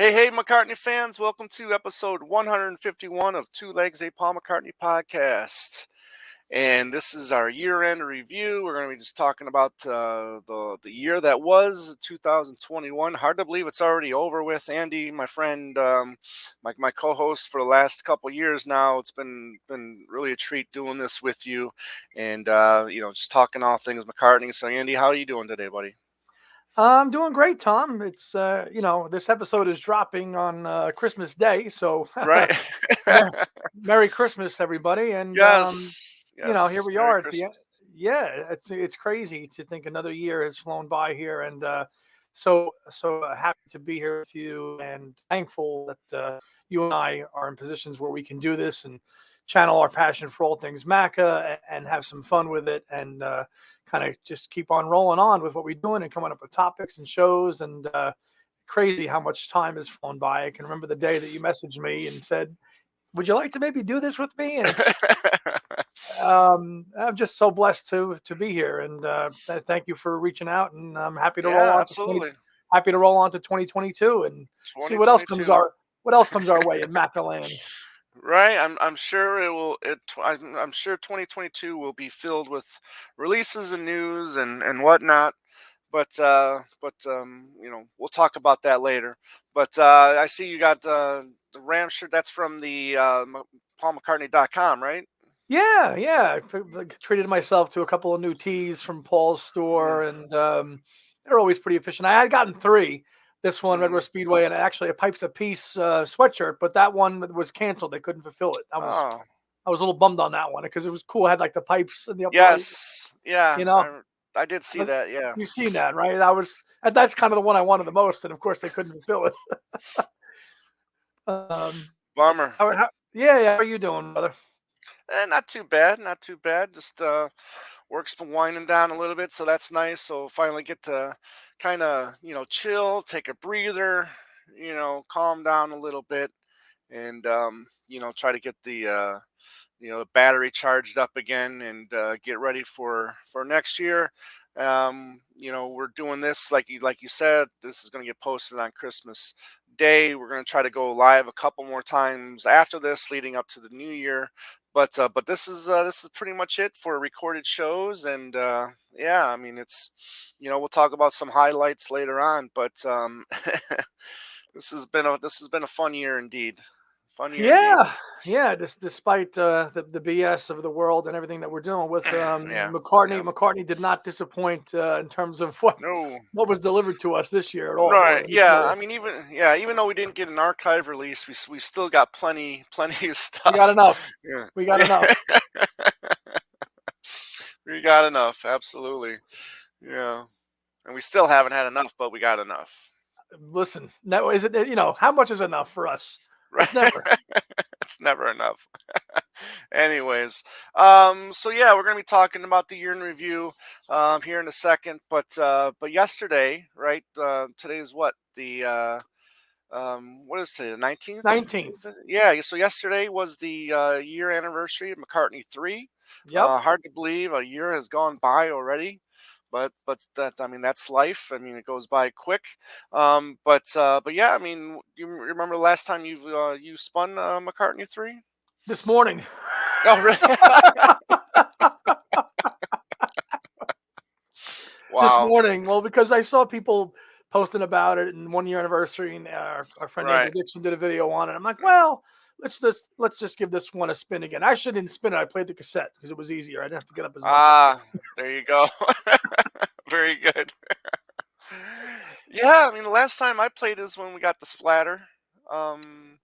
Hey, McCartney fans, welcome to episode 151 of Two Legs, a Paul McCartney podcast. And this is our year-end review. We're going to be just talking about the year that was 2021. Hard to believe it's already over with. Andy, my friend, my co-host for the last couple years now. It's been really a treat doing this with you, and just talking all things McCartney. So, Andy, how are you doing today, buddy? I'm doing great, Tom. It's this episode is dropping on Christmas Day, so Right? Mer- Merry Christmas, everybody. And here yes. we Merry are at the end. Christmas. Yeah, it's crazy to think another year has flown by here, and so happy to be here with you, and thankful that you and I are in positions where we can do this and channel our passion for all things Maca and have some fun with it, and kind of just keep on rolling on with what we're doing and coming up with topics and shows. And crazy how much time has flown by. I can remember the day that you messaged me and said, would you like to maybe do this with me? And it's I'm just so blessed to be here, and thank you for reaching out, and I'm happy to roll Yeah, on to absolutely. happy to roll on to 2022 and see 2022. what else comes our way in Macaland. Right. I'm sure it will. I'm sure 2022 will be filled with releases and news and whatnot. But we'll talk about that later. But I see you got the Ram shirt. That's from the PaulMcCartney.com, right? Yeah. Treated myself to a couple of new tees from Paul's store, and they're always pretty efficient. I had gotten three. This one, Red Mm-hmm. Rose Speedway, and actually a Pipes of Peace sweatshirt, but that one was canceled. They couldn't fulfill it. Oh, I was a little bummed on that one because it was cool. It had like the pipes in the upright, yes. Yeah. you know. I did see But that. Yeah. you've seen that, right? That's kind of the one I wanted the most, and of course they couldn't fulfill it. um, Bummer. yeah. How are you doing, brother? Not too bad. Not too bad. Just work's been winding down a little bit, so that's nice. So finally get to kind of chill, take a breather, calm down a little bit, and try to get the battery charged up again, and get ready for next year. We're doing this like you said. This is going to get posted on Christmas Day. We're going to try to go live a couple more times after this, leading up to the new year. But this is pretty much it for recorded shows, and yeah, I mean we'll talk about some highlights later on, but this has been a fun year indeed, fun year indeed. Yeah. Despite the BS of the world and everything that we're dealing with, Yeah, yeah, McCartney did not disappoint in terms of no, what was delivered to us this year at all, boy. right, Let me tell yeah. you, I mean, even though we didn't get an archive release, we still got plenty of we got stuff. enough. Yeah, We got enough. yeah. We got enough, absolutely. Yeah, and we still haven't had enough, but we got enough. Listen, now is it? How much is enough for us? Right. It's never. It's never enough. Anyways, so yeah, we're gonna be talking about the year in review here in a second. But yesterday, right? Today is what is today? The 19th. 19th. Yeah. So yesterday was the year anniversary of McCartney 3. Yep. Hard to believe a year has gone by already. But that, I mean, that's life. I mean, it goes by quick. But yeah, I mean, you remember the last time you spun McCartney 3? This morning. Oh, really? This Wow. morning. Well, because I saw people posting about it and 1 year anniversary, and our friend Andrew Right. Dixon did a video on it. I'm like, well, let's just give this one a spin again. I shouldn't spin it. I played the cassette because it was easier. I didn't have to get up as much. There you go. Very good. Yeah, I mean, the last time I played is when we got the splatter, um,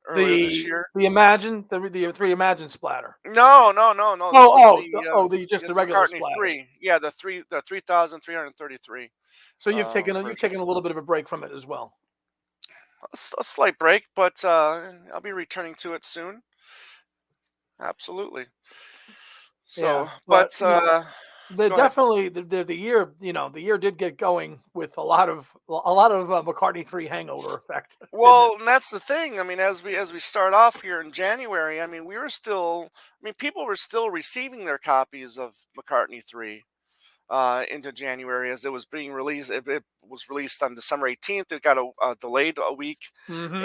earlier this The year. the three Imagine splatter. No. This was The just the the regular McCartney splatter. 3. Yeah, the 3,333. So you've Version. taken a little bit of a break from it as well. A slight break, but I'll be returning to it soon. Absolutely. Yeah, So, but the go ahead. definitely the year the year did get going with a lot of McCartney 3 hangover effect, didn't it? Well, and that's the thing. I mean, as we start off here in January, I mean, we were still. I mean, people were still receiving their copies of McCartney 3. into January as it was being released. It was released on December 18th. It got delayed a week, Hmm.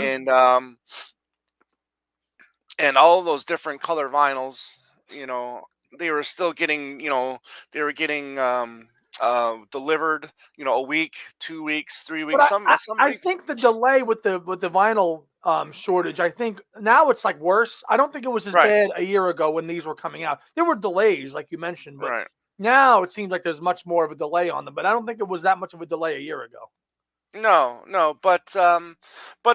and all of those different color vinyls, you know, they were still getting, they were getting delivered, a week, 2 weeks, 3 weeks, But some I weeks. think the delay with the vinyl shortage, I think now it's like worse. I don't think it was as Right, bad a year ago when these were coming out. There were delays, like you mentioned, but right. now it seems like there's much more of a delay on them. But I don't think it was that much of a delay a year ago. No, no, but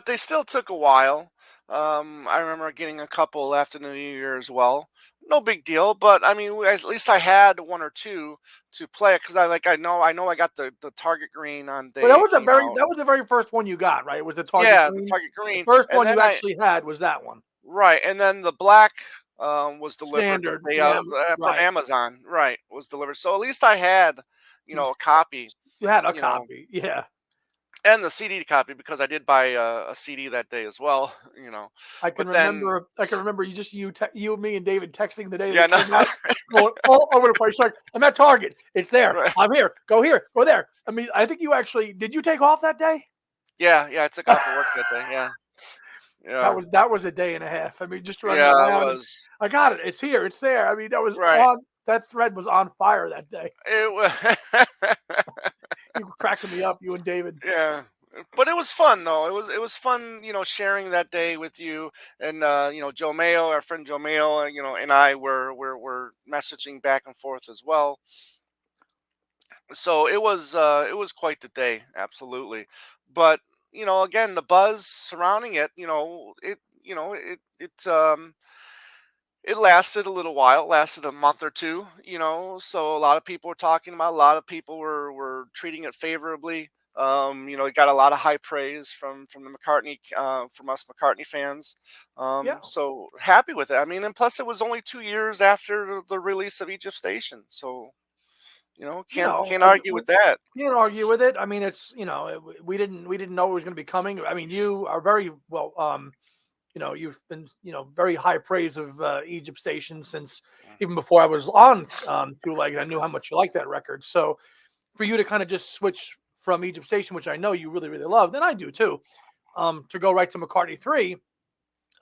they still took a while. I remember getting a couple after the New Year as well. No big deal, but I mean, at least I had one or two to play because I know I got the Target Green on But day it came out. that was the very first one you got, right? It was the Target Yeah, the Green. Target The Green, first and one then you actually had was that one. right, and then the black was delivered the Standard, day yeah, of from right. Amazon. Right, was delivered. So at least I had a copy. You had a You know, copy, yeah. and the CD copy because I did buy a CD that day as well. But then I can remember you, me, and David texting the day they yeah, no, came out, going all over the place. Like, I'm at Target. It's there. right, I'm here. Go here. Go there. I mean, I think you actually did. You take off that day? yeah, yeah. I took off of work that day. Yeah, yeah, That was a day and a half. I mean, just running yeah. It around and was I got it. It's here. It's there. I mean, right. that thread was on fire that day. It was You were cracking me up, you and David. yeah. But it was fun though. It was fun, sharing that day with you and Joe Mayo, our friend Joe Mayo, and I were messaging back and forth as well. So it was quite the day, absolutely. But again, the buzz surrounding it, it lasted a little while, lasted a month or two, so a lot of people were talking about, a lot of people were treating it favorably. It got a lot of high praise from the McCartney, from us McCartney fans. Yeah. So happy with it. I mean, and plus it was only 2 years after the release of Egypt Station, so You can't know, can't argue we with that. can't argue with it. I mean, it's we didn't know it was going to be coming. I mean, you are very well. You've been very high praise of Egypt Station since even before I was on Two Legs. I knew how much you liked that record. So for you to kind of just switch from Egypt Station, which I know you really really loved, and I do too, to go right to McCartney 3,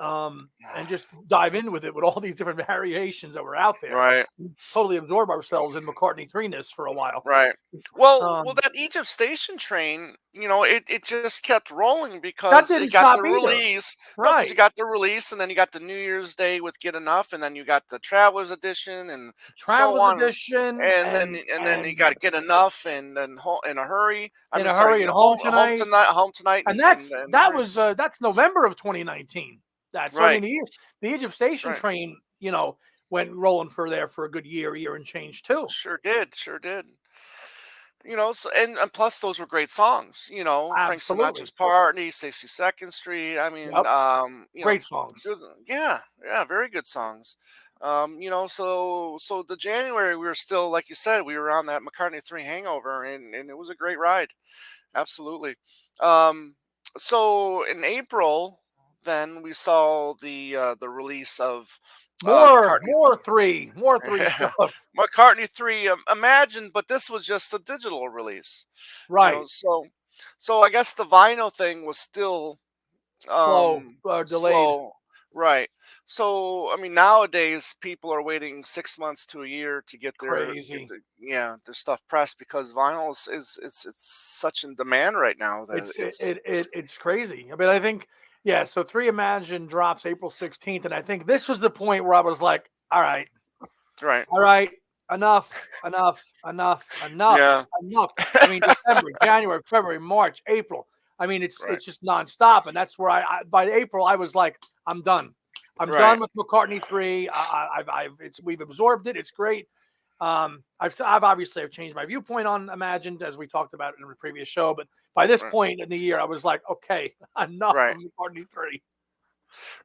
and just dive in with it with all these different variations that were out there. Right. Totally absorb ourselves in McCartney 3ness for a while. Right. Well, Um, that Egypt Station train, it just kept rolling that because it didn't got stop the either. release. No, because you Right. got the release, and then you got the New Year's Day with Get Enough, and then you got the Travelers Edition, and so Travelers on, edition and then you got to Get Enough, and then In a Hurry. I in mean, a sorry, hurry and home tonight. Home tonight, And and Hurry. that's November of 2019. That so I mean Right, the Egypt Station right. train, went rolling for there for a good year and change too. Sure did, sure did. So, and plus those were great songs. Frank Absolutely. Sinatra's Party, 62nd Street. I mean, Yep. Great songs. yeah, yeah, very good songs. So the January we were still, like you said, we were on that McCartney 3 hangover, and it was a great ride. Absolutely. Um, so in April, then we saw the release of McCartney's More three stuff. McCartney 3, Imagine, but this was just a digital release. Right. So I guess the vinyl thing was still Slow, delayed. slow, right? So I mean, nowadays people are waiting 6 months to a year to Crazy. their stuff pressed because vinyl is it's such in demand right now that it's It's crazy. I mean, I think yeah. So Three Imagine drops April 16th, and I think this was the point where I was like, right. all right, enough, enough, enough, enough, Yeah, enough. I mean, December, January, February, March, April. I mean, right, it's just nonstop, and that's where I by April I was like, I'm done. I'm done right, with McCartney 3. We've absorbed it. It's great. I've obviously I've changed my viewpoint on Imagined as we talked about in the previous show, but by this right, point in the year, I was like, okay, enough of right. McCartney 3.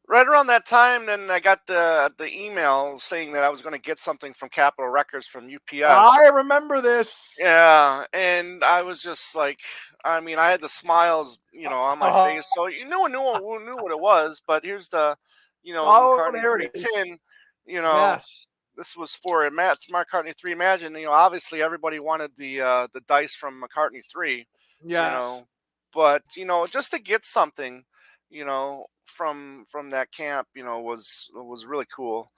Right around that time, then I got the email saying that I was going to get something from Capitol Records from UPS. I remember this. Yeah, and I was just like, I mean, I had the smiles, on my face. So knew what it was. But here's the Oh, McCartney there it is. 310, you know, Yes. this was for McCartney 3 Imagine. Obviously everybody wanted the dice from McCartney 3, you Yes. know, but just to get something, from that camp, was really cool,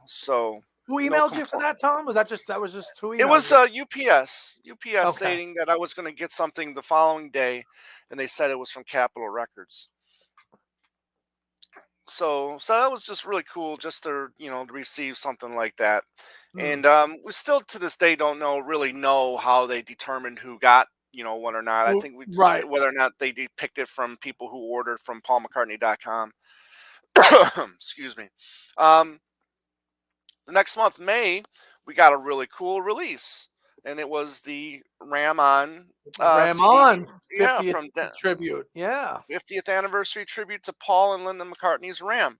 so Who no emailed you for complaint. that, Tom? That was just who It emailed was you? UPS Okay. stating that I was going to get something the following day, and they said it was from Capitol Records. So that was just really cool, just to receive something like that. Hmm. And we still to this day don't really know how they determined who got one or not. I Well, think we just right. whether or not they depict it from people who ordered from paulmccartney.com. Excuse me. um the next month, May, we got a really cool release, and it was the Ram On Ram CD. on Yeah, 50th tribute. Yeah, 50th anniversary tribute to Paul and Linda McCartney's Ram.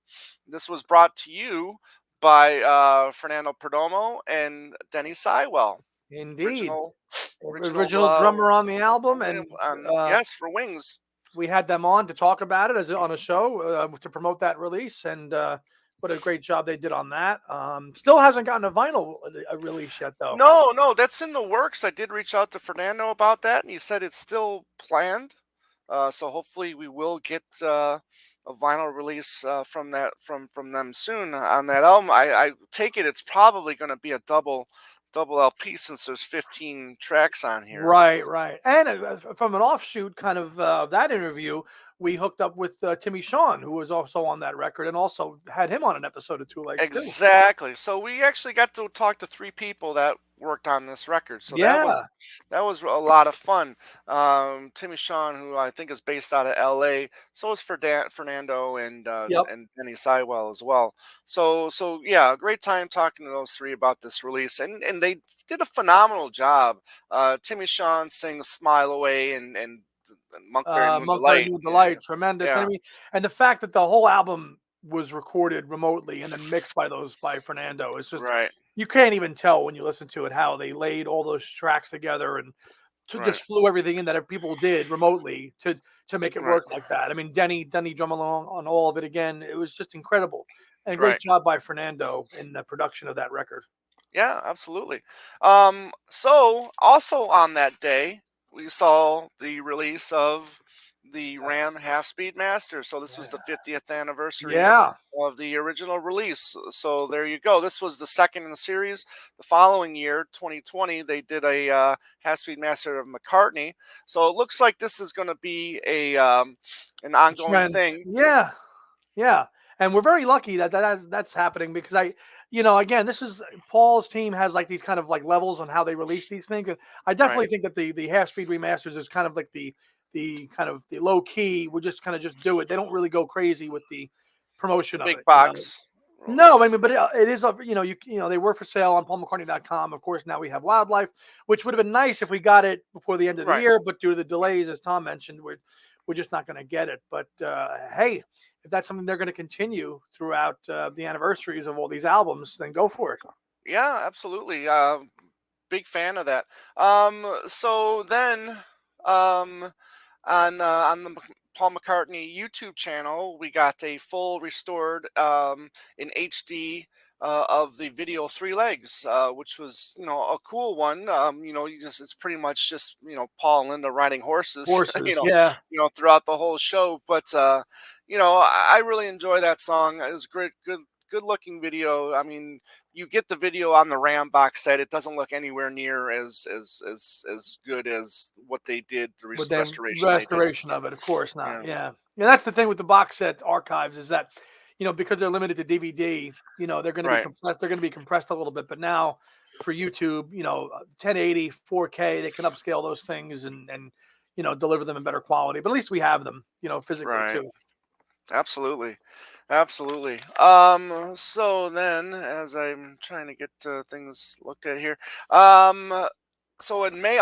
This was brought to you by Fernando Perdomo and Denny Sywell, indeed. original, original. Original drummer on the album, and uh, Yes, for Wings. we had them on to talk about it as on a show to promote that release, and what a great job they did on that. Still hasn't gotten a vinyl release yet, though. No, no, that's in the works. I did reach out to Fernando about that, and he said it's still planned. So hopefully we will get a vinyl release from them soon on that album. I take it it's probably going to be a double LP since there's 15 tracks on here. Right, right. And from an offshoot kind of that interview, we hooked up with Timmy Shawn, who was also on that record, and also had him on an episode of Two Legs too. Exactly. So we actually got to talk to three people that worked on this record. So Yeah. that was a lot of fun. Timmy Shawn, who I think is based out of L.A. So is Fernando Yep. and Benny Sywell as well. So yeah, a great time talking to those three about this release, and they did a phenomenal job. Timmy Shawn sings "Smile Away" and "Monkberry Moon Monkberry Delight." New Yeah, Delight, tremendous. And I yeah, mean, and the fact that the whole album was recorded remotely and then mixed by Fernando is just, right, you can't even tell when you listen to it how they laid all those tracks together and right, just flew everything in that people did remotely to make it right, work like that. I mean, Denny drum along on all of it again. It was just incredible, and a great right. job by Fernando in the production of that record. Yeah, absolutely. So also on that day, we saw the release of the Ram Half Speed Master. So this was Yeah. the 50th anniversary Yeah. of the original release. So there you go. This was the second in the series. The following year, 2020, they did a Half Speed Master of McCartney. So it looks like this is going to be a an A ongoing trend. thing. Yeah. Yeah, and we're very lucky that that's happening because again, this is Paul's team has like these kind of like levels on how they release these things, and I Right. definitely think that the half speed remasters is kind of like the kind of the low key. We just kind of just do it. They don't really go crazy with the The promotion of big it. box. No, I mean, but it is a they were for sale on paulmccartney.com. Of course, now we have Wildlife, which would have been nice if we got it before the end of the Right. year, but due to the delays, as Tom mentioned, we're just not going to get it. But hey, if that's something they're going to continue throughout the anniversaries of all these albums, then go for it. Yeah, absolutely. Big fan of that. So then, um, on the Paul McCartney YouTube channel, we got a full restored in HD of the video Three Legs, which was a cool one. It's pretty much just Paul and Linda riding horses, Horses, yeah. throughout the whole show. But I really enjoy that song. It was great, good looking video. I mean, you get the video on the Ram box set. It doesn't look anywhere near as good as what they did, the But then restoration they did. restoration of it, of course not. Yeah, Yeah, and that's the thing with the box set archives is that because they're limited to DVD, they're going to be right, compressed. They're going to be compressed a little bit. But now for YouTube, 1080, 4K, they can upscale those things and deliver them in better quality. But at least we have them, physically right. too. Absolutely, absolutely. So then, as I'm trying to get things looked at here, so May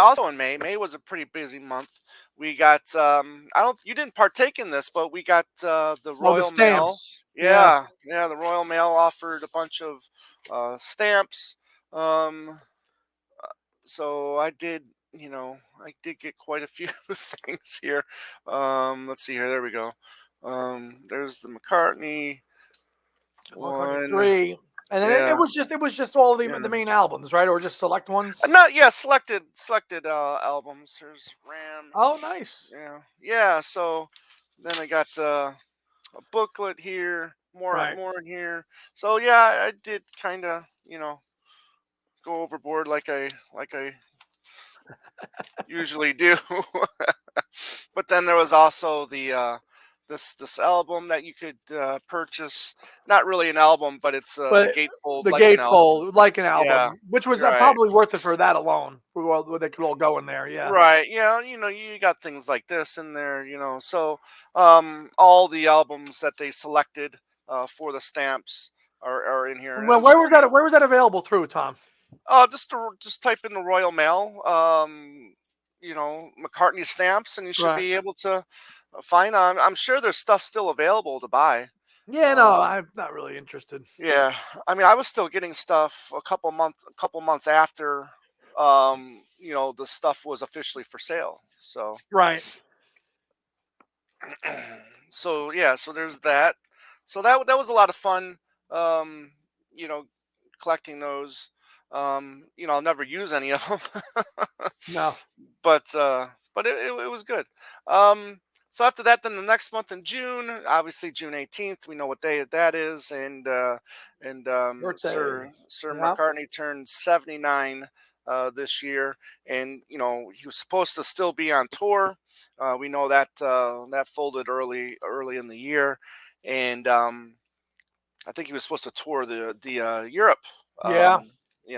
was a pretty busy month. We got I don't you didn't partake in this, but we got the Oh, the Royal Mail. stamps. Yeah. Yeah, yeah, the Royal Mail offered a bunch of stamps. Um, so I did get quite a few things here. Let's see here. There we go. There's the McCartney McCartney one. 3. And then Yeah, it was just all the yeah. main albums, right? Or just select ones? Not yeah, selected albums. There's Ram. Oh, nice. Yeah, yeah. So then I got a booklet here, Right. more in here. So yeah, I did kind of go overboard like I usually do. But then there was also the this album that you could purchase. Not really an album, but it's the But gatefold the like an album. gatefold, like an Yeah, album, which was right. probably worth it for that alone. Where they could all go in there. Yeah. Right. Yeah, you got things like this in there, So all the albums that they selected for the stamps are in here. And Well, it's pretty where was that available through, Tom? just type in the Royal Mail, McCartney stamps, and you should Right. be able to find I'm sure there's stuff still available to buy. Yeah, no, Um I'm not really interested. yeah. I mean, I was still getting stuff a couple months after the stuff was officially for sale. So Right. so yeah, so there's that. So that was a lot of fun. Um, you know, collecting those. I'll never use any of them, No. but it was good. Um, so after that, then the next month in June, obviously June 18th, we know what day that is, and Birthday. Sir Yeah. McCartney turned 79 this year, and he was supposed to still be on tour. We know that that folded early in the year, and I think he was supposed to tour the Europe. Yeah.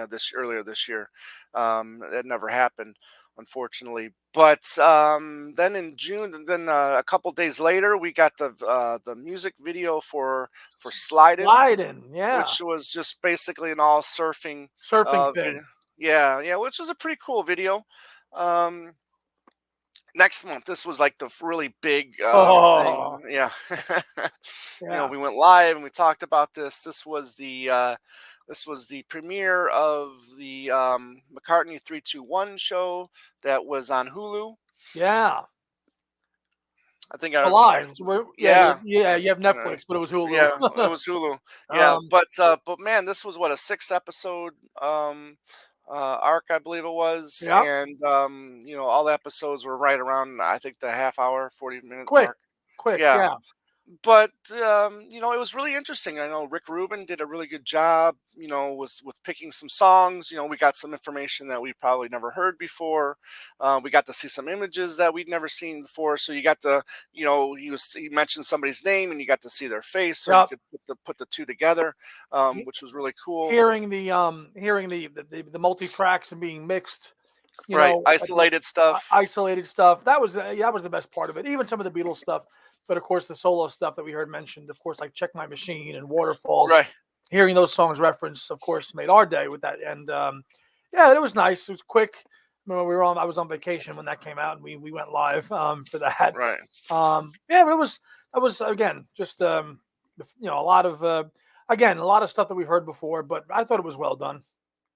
This earlier this year. That never happened, unfortunately. But then in June, and then a couple days later, we got the music video for Slidin', Sliding. Yeah. which was just basically an all surfing Surfing video. thing. Yeah, yeah, which was a pretty cool video. Um, Next month, this was like the really big thing. Oh. Yeah. Yeah. We went live and we talked about this. This was the premiere of the McCartney 321 show that was on Hulu. Yeah. I think The I lines. Yeah, yeah. yeah, you have uh, Netflix, but it was Hulu. yeah, it was Hulu. Yeah, um, but man, this was what, a 6 episode arc, I believe it was, yeah. and all the episodes were right around, I think, the half hour, 40-minute Quick. mark. Quick. Yeah, Yeah. but it was really interesting. I know Rick Rubin did a really good job, with picking some songs. We got some information that we probably never heard before. We got to see some images that we'd never seen before. So you got to, he mentioned somebody's name, and you got to see their face, so you Yep. could put the two together, which was really cool. Hearing the multi tracks and being mixed, Right, like isolated stuff. isolated stuff. That was the best part of it. Even some of the Beatles stuff, but of course the solo stuff that we heard mentioned. Of course, like "Check My Machine" and "Waterfalls." Right, Hearing those songs referenced, of course, made our day with that. And yeah, it was nice. It was quick. I was on vacation when that came out, and we went live for that. right. Yeah, but that was again just a lot of again a lot of stuff that we've heard before, but I thought it was well done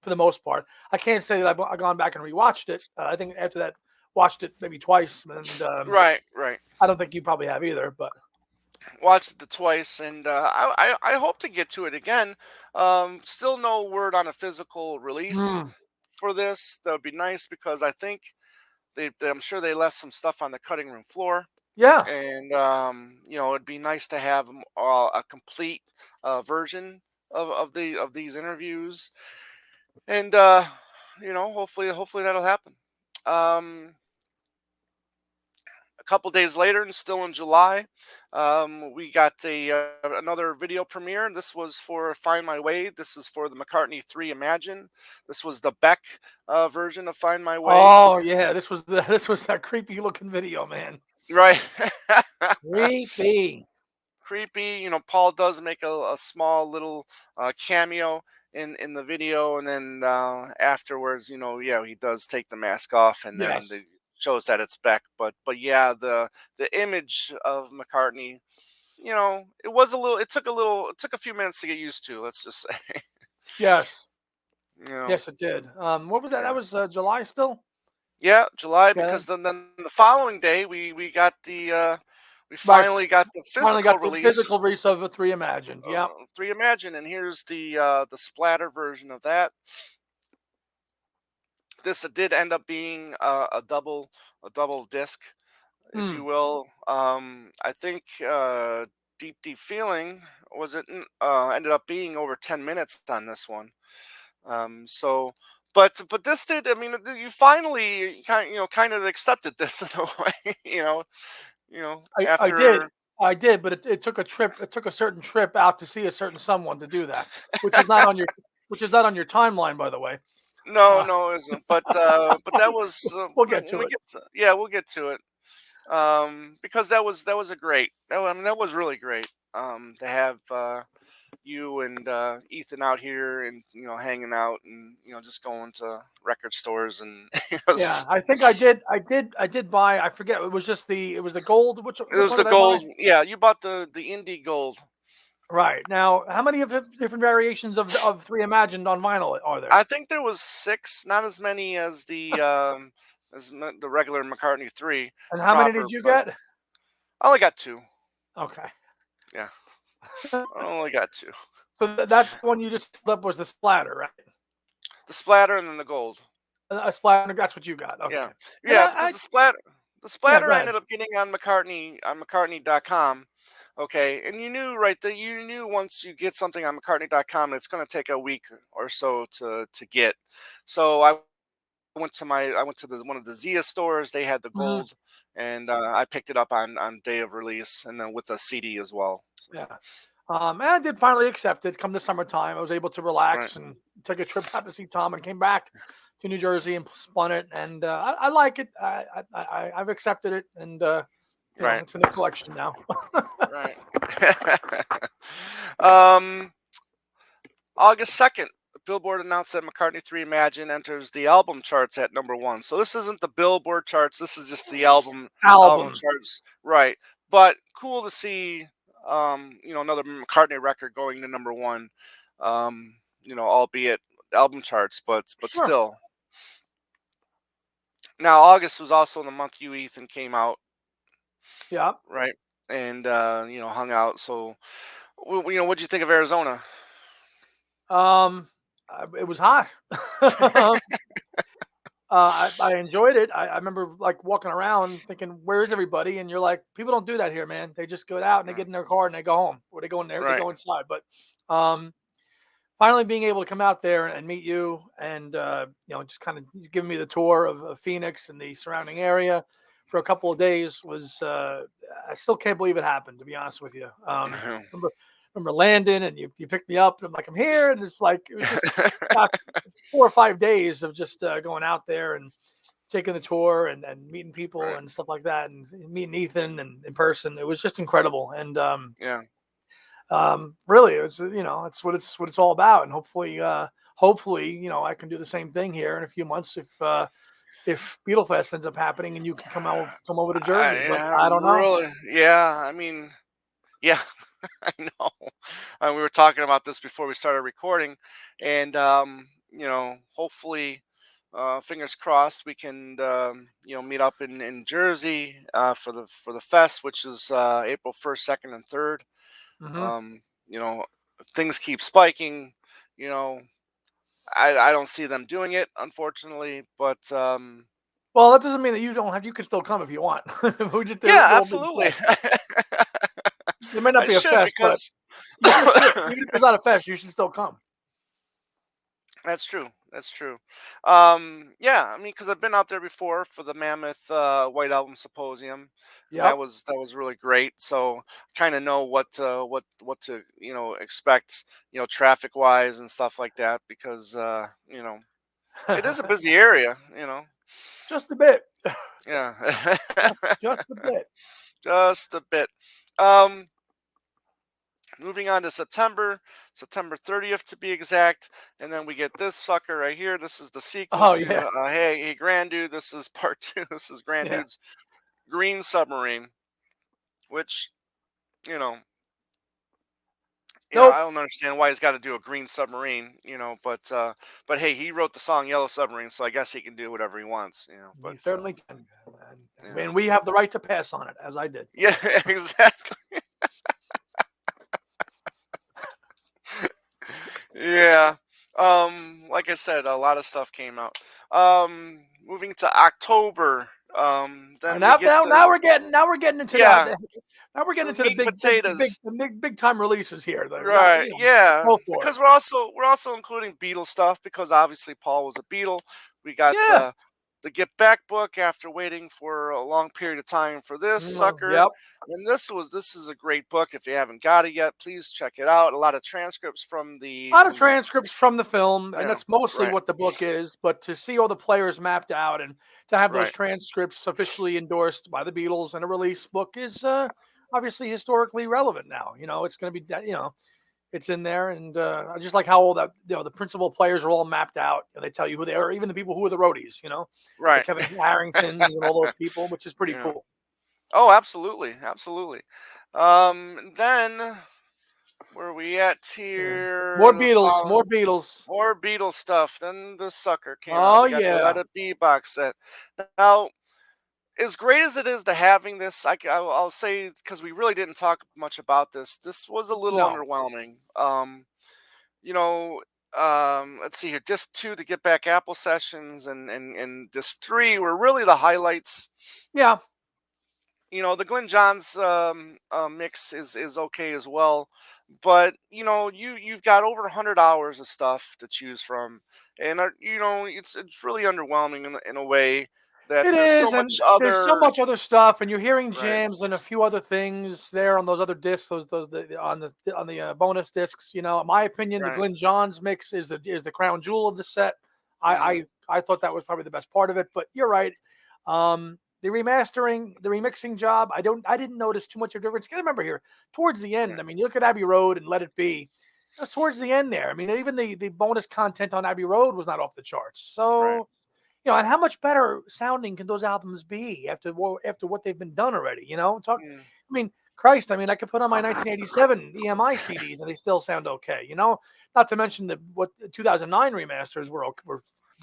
for the most part. I can't say that I've gone back and rewatched it. I think after that, watched it maybe twice, and Right, right. I don't think you probably have either. But Watched it twice, and I hope to get to it again. Still no word on a physical release mm, for this. That would be nice, because I think I'm sure they left some stuff on the cutting room floor, yeah, and it'd be nice to have a complete version of these interviews, and hopefully that'll happen. Um, a couple days later, and still in July, we got another video premiere. This was for "Find My Way." This is for the McCartney 3 Imagine. This was the Beck version of "Find My Way." oh yeah, this was that creepy looking video, man. Right. Creepy. Creepy. Paul does make a small little cameo in the video, and then afterwards, yeah, he does take the mask off, and then Yes. shows that it's Beck. But yeah, the image of McCartney, it took a few minutes to get used to. Let's just say, Yes. you know, Yes, it did. What was that? That yeah. was July still. Yeah, July, Yeah. because then the following day we got the We Right. finally got the Finally physical got the release physical release of Three Imagined. Yep. 3 Imagine, and here's the splatter version of that. This did end up being a double disc, if you Mm. will. I think Deep Deep Feeling was it ended up being over 10 minutes on this one. So, but this did. I mean, you finally kind of accepted this in a way. I did. After I did, but it took a trip. It took a certain trip out to see a certain someone to do that, which is not on your which is not on your timeline, by the way. no, Uh, no, it isn't. But that was we'll get when to we it. get to, yeah, we'll get to it. Because that was a great. I mean, that was really great. To have you and Ethan out here and hanging out and just going to record stores and Yeah, I think I did. I did buy. I forget. It was just the. It was the gold. it Which was one the did I buy? gold. Yeah, you bought the indie gold. Right now, how many of the different variations of Three Imagined on vinyl are there? I think there was six, not as many as the regular McCartney 3 And how many proper, did you but get? I only got two. Okay. Yeah, I only got two. So that one you just held up was the splatter, right? The splatter and then the gold. A splatter. That's what you got. Yeah, Okay. And yeah, because the yeah, splatter go I ahead. ended up getting on McCartney.com. Okay, and you knew right that you knew once you get something on McCartney.com, it's going to take a week or so to get. So I went to one of the Zia stores. They had the Mhm. gold, and I picked it up on day of release, and then with a CD as well. So, Yeah. And I did finally accept it. Come the summertime, I was able to right, relax and take a trip out to see Tom, and came back to New Jersey and spun it. And I like it. I've accepted it, and right, it's in the collection now. right. um, August 2nd, Billboard announced that McCartney 3 Imagine enters the album charts at number one. So this isn't the Billboard charts. This is just the album Album. charts, right? But cool to see, another McCartney record going to number one. Albeit album charts, but Sure. still. Now August was also the month you Ethan came out, Yeah. right? And hung out. So, what'd you think of Arizona? It was hot. I enjoyed it. I remember like walking around thinking, "Where is everybody?" And you're like, "People don't do that here, man. They just go out and they Mm, get in their car and they go home, or they go in there, they right, go inside." But um, finally being able to come out there and meet you, and just kind of giving me the tour of Phoenix and the surrounding area for a couple of days was. I still can't believe it happened. To be honest with you, remember remember landing and you picked me up and I'm like, I'm here, and it's like it was just about 4 or 5 days of just going out there and taking the tour and meeting people right, and stuff like that, and meeting Ethan and in person. It was just incredible. And yeah. really, it's it's what it's all about. And hopefully, I can do the same thing here in a few months if Beetlefest ends up happening and you can come over to Jersey. But Yeah, I don't know. really. Yeah, I mean, yeah, I know. We were talking about this before we started recording, and hopefully, fingers crossed, we can meet up in Jersey for the fest, which is April 1st, 2nd, and 3rd. Hmm. Um, if things keep spiking. You know, I don't see them doing it, unfortunately, but Well, that doesn't mean that you don't have. You can still come if you want. There yeah, won't be a absolutely. fest. There may not I be a should fest, but because you should still, even if there's not a fest, you should still come. that's true. That's true. Yeah, I mean, because I've been out there before for the Mammoth White Album Symposium, and that Yep. was really great. So kind of know what to expect, traffic wise and stuff like that, because it is a busy area. Just a bit. Yeah, Just a bit. just a bit. Um, Moving on to September 30th to be exact, and then we get this sucker right here. This is the sequel Oh to yeah, Hey Grand Dude. This is part two. This is Grand yeah. Dude's Green Submarine, which you know, I Nope. don't understand why he's got to do a green submarine, but hey, he wrote the song Yellow Submarine, so I guess he can do whatever he wants, He But certainly can. Yeah. And we have the right to pass on it, as I did. Yeah, exactly. Yeah. Like I said, a lot of stuff came out. Moving to October, And then we now, get now, the now we're getting into yeah, now we're getting the into the meat and potatoes. big time releases here. Right. Yeah. Go for it. Because we're also including Beatle stuff because obviously Paul was a Beatle. We got Yeah. the Get Back book after waiting for a long period of time for this sucker. Yep. And this is a great book. If you haven't got it yet, please check it out. A lot of transcripts from A lot of the transcripts from the film, and yeah, that's mostly right, what the book is. But to see all the players mapped out and to have those right, transcripts officially endorsed by the Beatles in a release book is obviously historically relevant now. It's going to be it's in there, and I just like how all that the principal players are all mapped out. They tell you who they are, even the people who are the roadies. The right. Kevin Harringtons and all those people, which is pretty Yeah. cool. Oh, absolutely, absolutely. Then where are we at Yeah. here? More The Beatles, follow more Beatles. more Beatles stuff. Then the sucker came out. Oh We got the Let yeah, It Be box set. Now, as great as it is to having this, I'll say because we really didn't talk much about this. This was a little no, underwhelming. You know, let's see here. Disc two, the Get Back Apple sessions, and disc three were really the highlights. yeah. The Glenn Johns mix is okay as well, but you've got over 100 hours of stuff to choose from, and it's really underwhelming in a way that It there's so is, much and there's so other much other stuff, and you're hearing right, jams and a few other things there on those other discs, on the bonus discs. In my opinion, the right, Glenn Johns mix is the crown jewel of the set. I hmm I, I thought that was probably the best part of it, but you're right. The remastering, the remixing job, I didn't notice too much of a difference. You got to remember here, towards the end. right, I mean, you look at Abbey Road and Let It Be. It was towards the end there. I mean, even the bonus content on Abbey Road was not off the charts. right, So and how much better sounding can those albums be after what they've been done already? mm, I mean, Christ, I mean, I could put on my 1987 EMI CDs and they still sound okay. Not to mention what the 2009 remasters were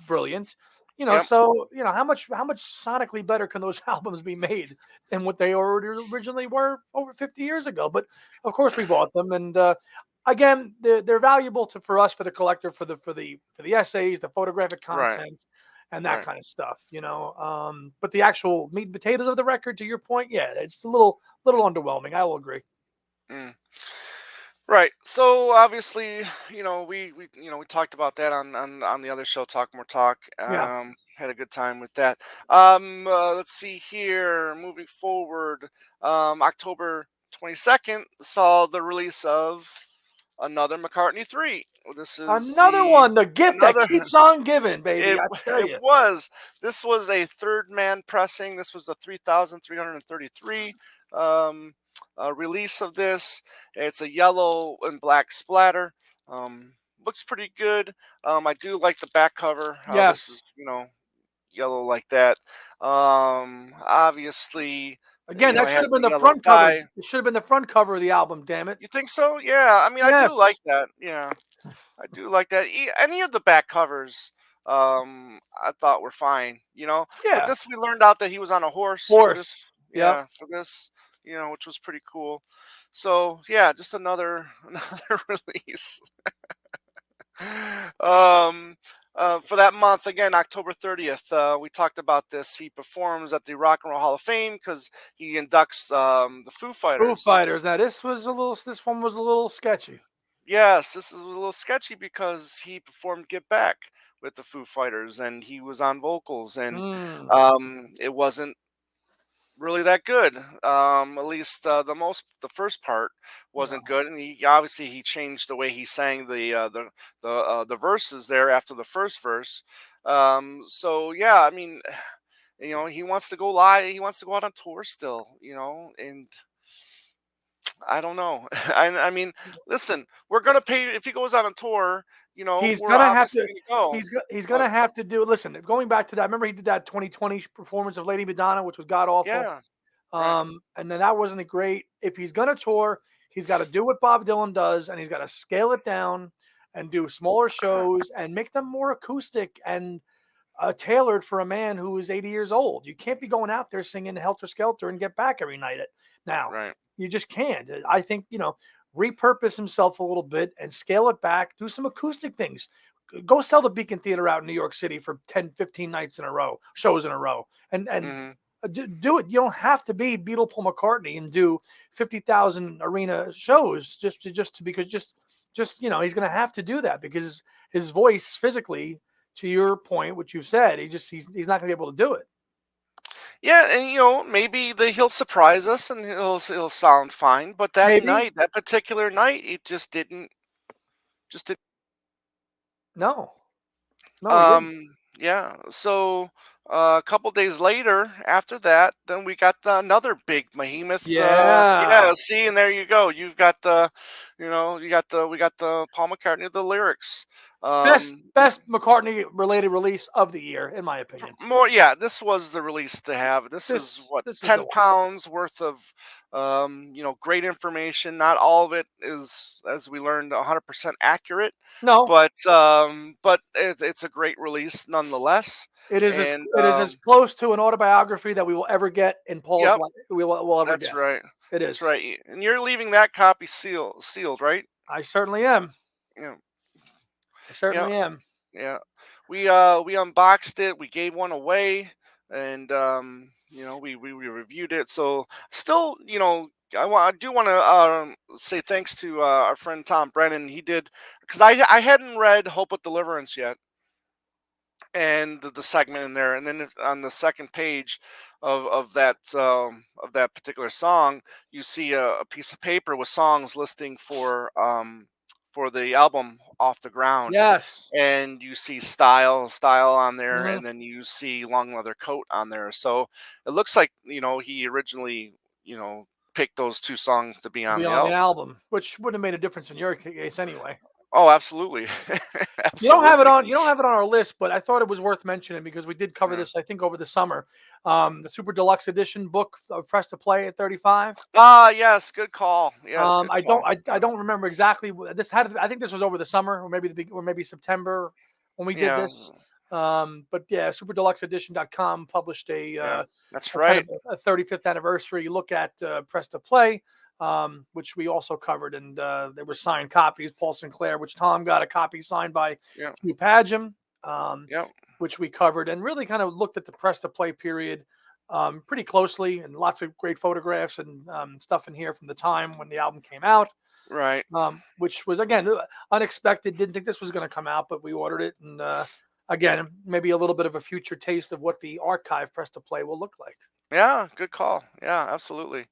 brilliant. yep, So how much sonically better can those albums be made than what they already originally were over 50 years ago? But of course, we bought them, and again, they're valuable for us, for the collector, for the essays, the photographic right, content, and that right. kind of stuff. But the actual meat and potatoes of the record, to your point, yeah, it's a little underwhelming. I will agree. Mm. Right. So obviously, we talked about that on the other show, Talk More Talk. Yeah. Had a good time with that. Let's see here. Moving forward, October 22nd saw the release of another McCartney 3. This is Another the one, the gift that another keeps on giving, baby. it I tell it you. was. This was a third man pressing. This was the 3,333 um, release of this. It's a yellow and black splatter. Um, Looks pretty good. I do like the back cover. How this Yes. is, yellow like that. Obviously, Again, that it should have has been a the yellow front cover. tie. It should have been the front cover of the album. Damn it. You think so? Yeah. I mean, I do like Yes. that. Yeah. I do like that. Any of the back covers, I thought were fine, But Yeah. this we learned out that he was on a horse for this, Horse. Yep. yeah, for this, which was pretty cool. So yeah, just another another release. Um, for that month again, October 30th. We talked about this. He performs at the Rock and Roll Hall of Fame because he inducts the Foo Foo Fighters. Fighters. Now this one was a little sketchy. Yes, this is a little sketchy because he performed "Get Back" with the Foo Fighters, and he was on vocals, and Hmm. it wasn't really that good. At least the first part wasn't No. good, and he changed the way he sang the verses there after the first verse. So yeah, I mean, he wants to go live. He wants to go out on tour still, and I don't know. I mean, listen, we're gonna pay if he goes on a tour. He's We're gonna have obviously to. gonna go. He's But gonna have to do. Listen, going back to that, remember he did that 2020 performance of Lady Madonna, which was god awful. yeah, right, And then that wasn't great. If he's gonna tour, he's got to do what Bob Dylan does, and he's got to scale it down and do smaller shows and make them more acoustic and tailored for a man who is 80 years old. You can't be going out there singing Helter Skelter and Get Back every night. Now, Right. you just can't. I think, repurpose himself a little bit and scale it back. Do some acoustic things. Go sell the Beacon Theater out in New York City for 10, 15 nights in a row, shows in a row, and Hmm. do it. You don't have to be Beatle Paul McCartney and do 50,000 arena shows just he's going to have to do that because his voice physically, to your point, which you said, he's not going to be able to do it. Yeah, and maybe he'll surprise us and he'll sound fine. But Maybe. that particular night, it just didn't. No, no, he didn't. Yeah. So a couple days later, after that, then we got another big behemoth. Yeah. Yeah. See, and there you go. You've got we got the Paul McCartney, the lyrics. Best Um, best McCartney related release of the year, in my opinion. More, yeah, this was the release to have. This is what, This was the 10 one. pounds worth of great information. Not all of it is, as we learned, 100% accurate, No, but it's a great release nonetheless. And it is as close to an autobiography that we will ever get in Paul's yep, life. Will ever that's get. right. It That's is. right. And you're leaving that copy sealed, right? I certainly am. Yeah. I Yeah. certainly am. Yeah. We unboxed it, we gave one away, and we reviewed it. So still, I do want to say thanks to our friend Tom Brennan. He did, because I hadn't read Hope of Deliverance yet, and the segment in there, and then on the second page of that particular song, you see a piece of paper with songs listing for the album Off the Ground, Yes. and you see style on there, Mhm. and then you see long leather coat on there. So it looks like he originally picked those two songs to be To on be the on the album. album, which wouldn't have made a difference in your case anyway. Oh, absolutely. You don't have it Absolutely. on. You don't have it on our list, but I thought it was worth mentioning because we did cover Yeah. this. I think over the summer, the Super Deluxe Edition book, Press to Play at 35. Ah, yes, good call. Yes, good call. I Yeah. don't remember exactly. This had. I think this was over the summer, or maybe September when we did Yeah. this. But yeah, superdeluxeedition.com published Yeah. That's a kind right. of a 35th anniversary look at Press to Play, which we also covered, and there were signed copies. Paul Sinclair, which Tom got a copy signed by Yeah. Hugh Padgham, um, Yeah. which we covered, and really kind of looked at the Press to Play period pretty closely, and lots of great photographs and stuff in here from the time when the album came out, Right. which was again unexpected. Didn't think this was going to come out, but we ordered it, and again, maybe a little bit of a future taste of what the archive Press to Play will look like. Yeah, good call. Yeah, absolutely.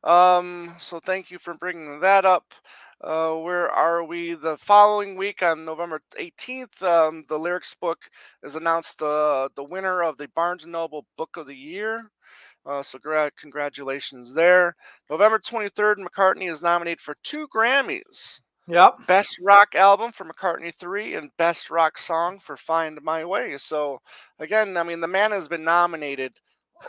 So thank you for bringing that up. Where are we? The following week on November 18th, the lyrics book is announced the winner of the Barnes& and Noble Book of the Year. So congratulations there. November 23rd, McCartney is nominated for 2 Grammys. Yep. Best Rock Album for McCartney 3 and Best Rock Song for Find My Way. So again, I mean, the man has been nominated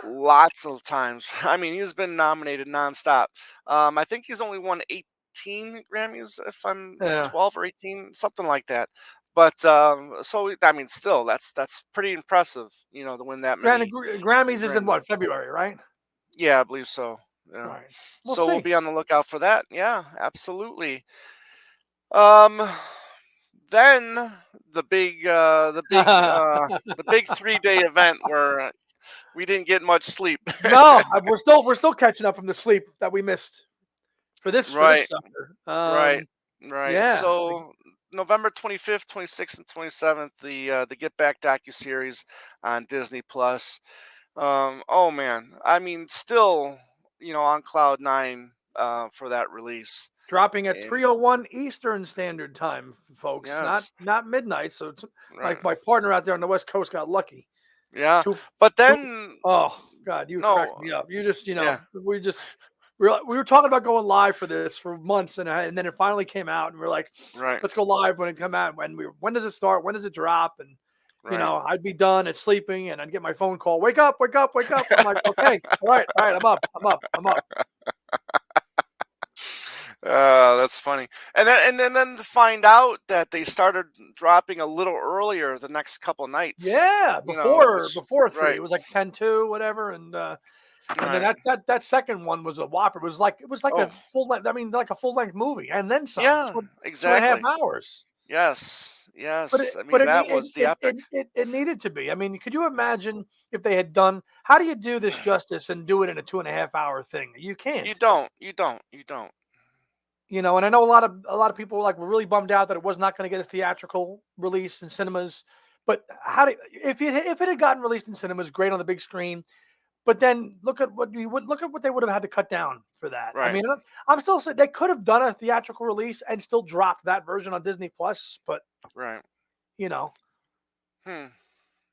lots of times. I mean, he's been nominated nonstop. I think he's only won 18 Grammys, if I'm Yeah. 12 or 18, something like that. But so I mean, still, that's pretty impressive, to win that Granted, many Grammys is in Grammys. what, February, right? Yeah, I believe so. Yeah. Right. We'll So we'll see. be on the lookout for that. Yeah, absolutely. Um, then the big 3-day event where we didn't get much sleep. No, we're still catching up from the sleep that we missed for this Right, sucker. right, right. Yeah, So November 25th, 26th, and 27th, the Get Back docuseries on Disney Plus. Oh man, I mean, still, on cloud nine for that release. dropping at And 3:01 Eastern Standard Time, folks. yes, Not midnight. So it's, right, my partner out there on the West Coast got lucky. yeah. Two But two. then Oh God, you cracked no, me up. You just yeah, we were talking about going live for this for months, and then it finally came out, and we're like, right, let's go live when it come out. When does it start? When does it drop? And right. I'd be done at sleeping, and I'd get my phone call, wake up, wake up, wake up. I'm like, okay, all right, I'm up, I'm up. That's funny. And then to find out that they started dropping a little earlier the next couple nights, Yeah, you know, which before 3, right, it was like 10-2, whatever, and then right. that second one was a whopper. It was like Oh, a full length. I mean, like a full length movie, and then some. yeah, 2.5 exactly. hours. Yes, But it yes. I but mean, it that nee- it was the it epic. it it it needed to be. I mean, could you imagine if they had done how do you do this justice and do it in a 2.5 hour thing? You You can't. don't, you don't, you don't. And I know a lot of people were really bummed out that it was not gonna get a theatrical release in cinemas, but how do if it had gotten released in cinemas, great on the big screen, but then look at what they would have had to cut down for that. I Right, mean, I'm still saying they could have done a theatrical release and still dropped that version on Disney Plus, but, right. you know, Hmm.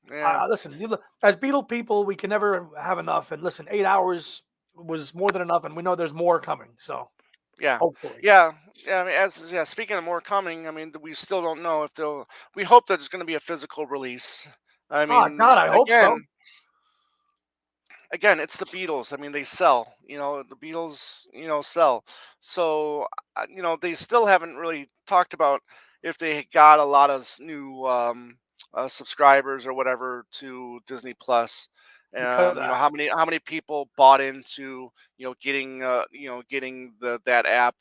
Yeah, listen, as Beatle people, we can never have enough. And listen, 8 hours was more than enough, and we know there's more coming. So yeah, hopefully, yeah, yeah. I mean, yeah. Speaking of more coming, I mean, we still don't know if they'll. We hope that there's going to be a physical release. I mean, God, I hope so. again, it's the Beatles. I mean, they sell. You know, the Beatles, sell. So, they still haven't really talked about if they got a lot of new subscribers or whatever to Disney Plus. Because of You know that, how many people bought into getting that app,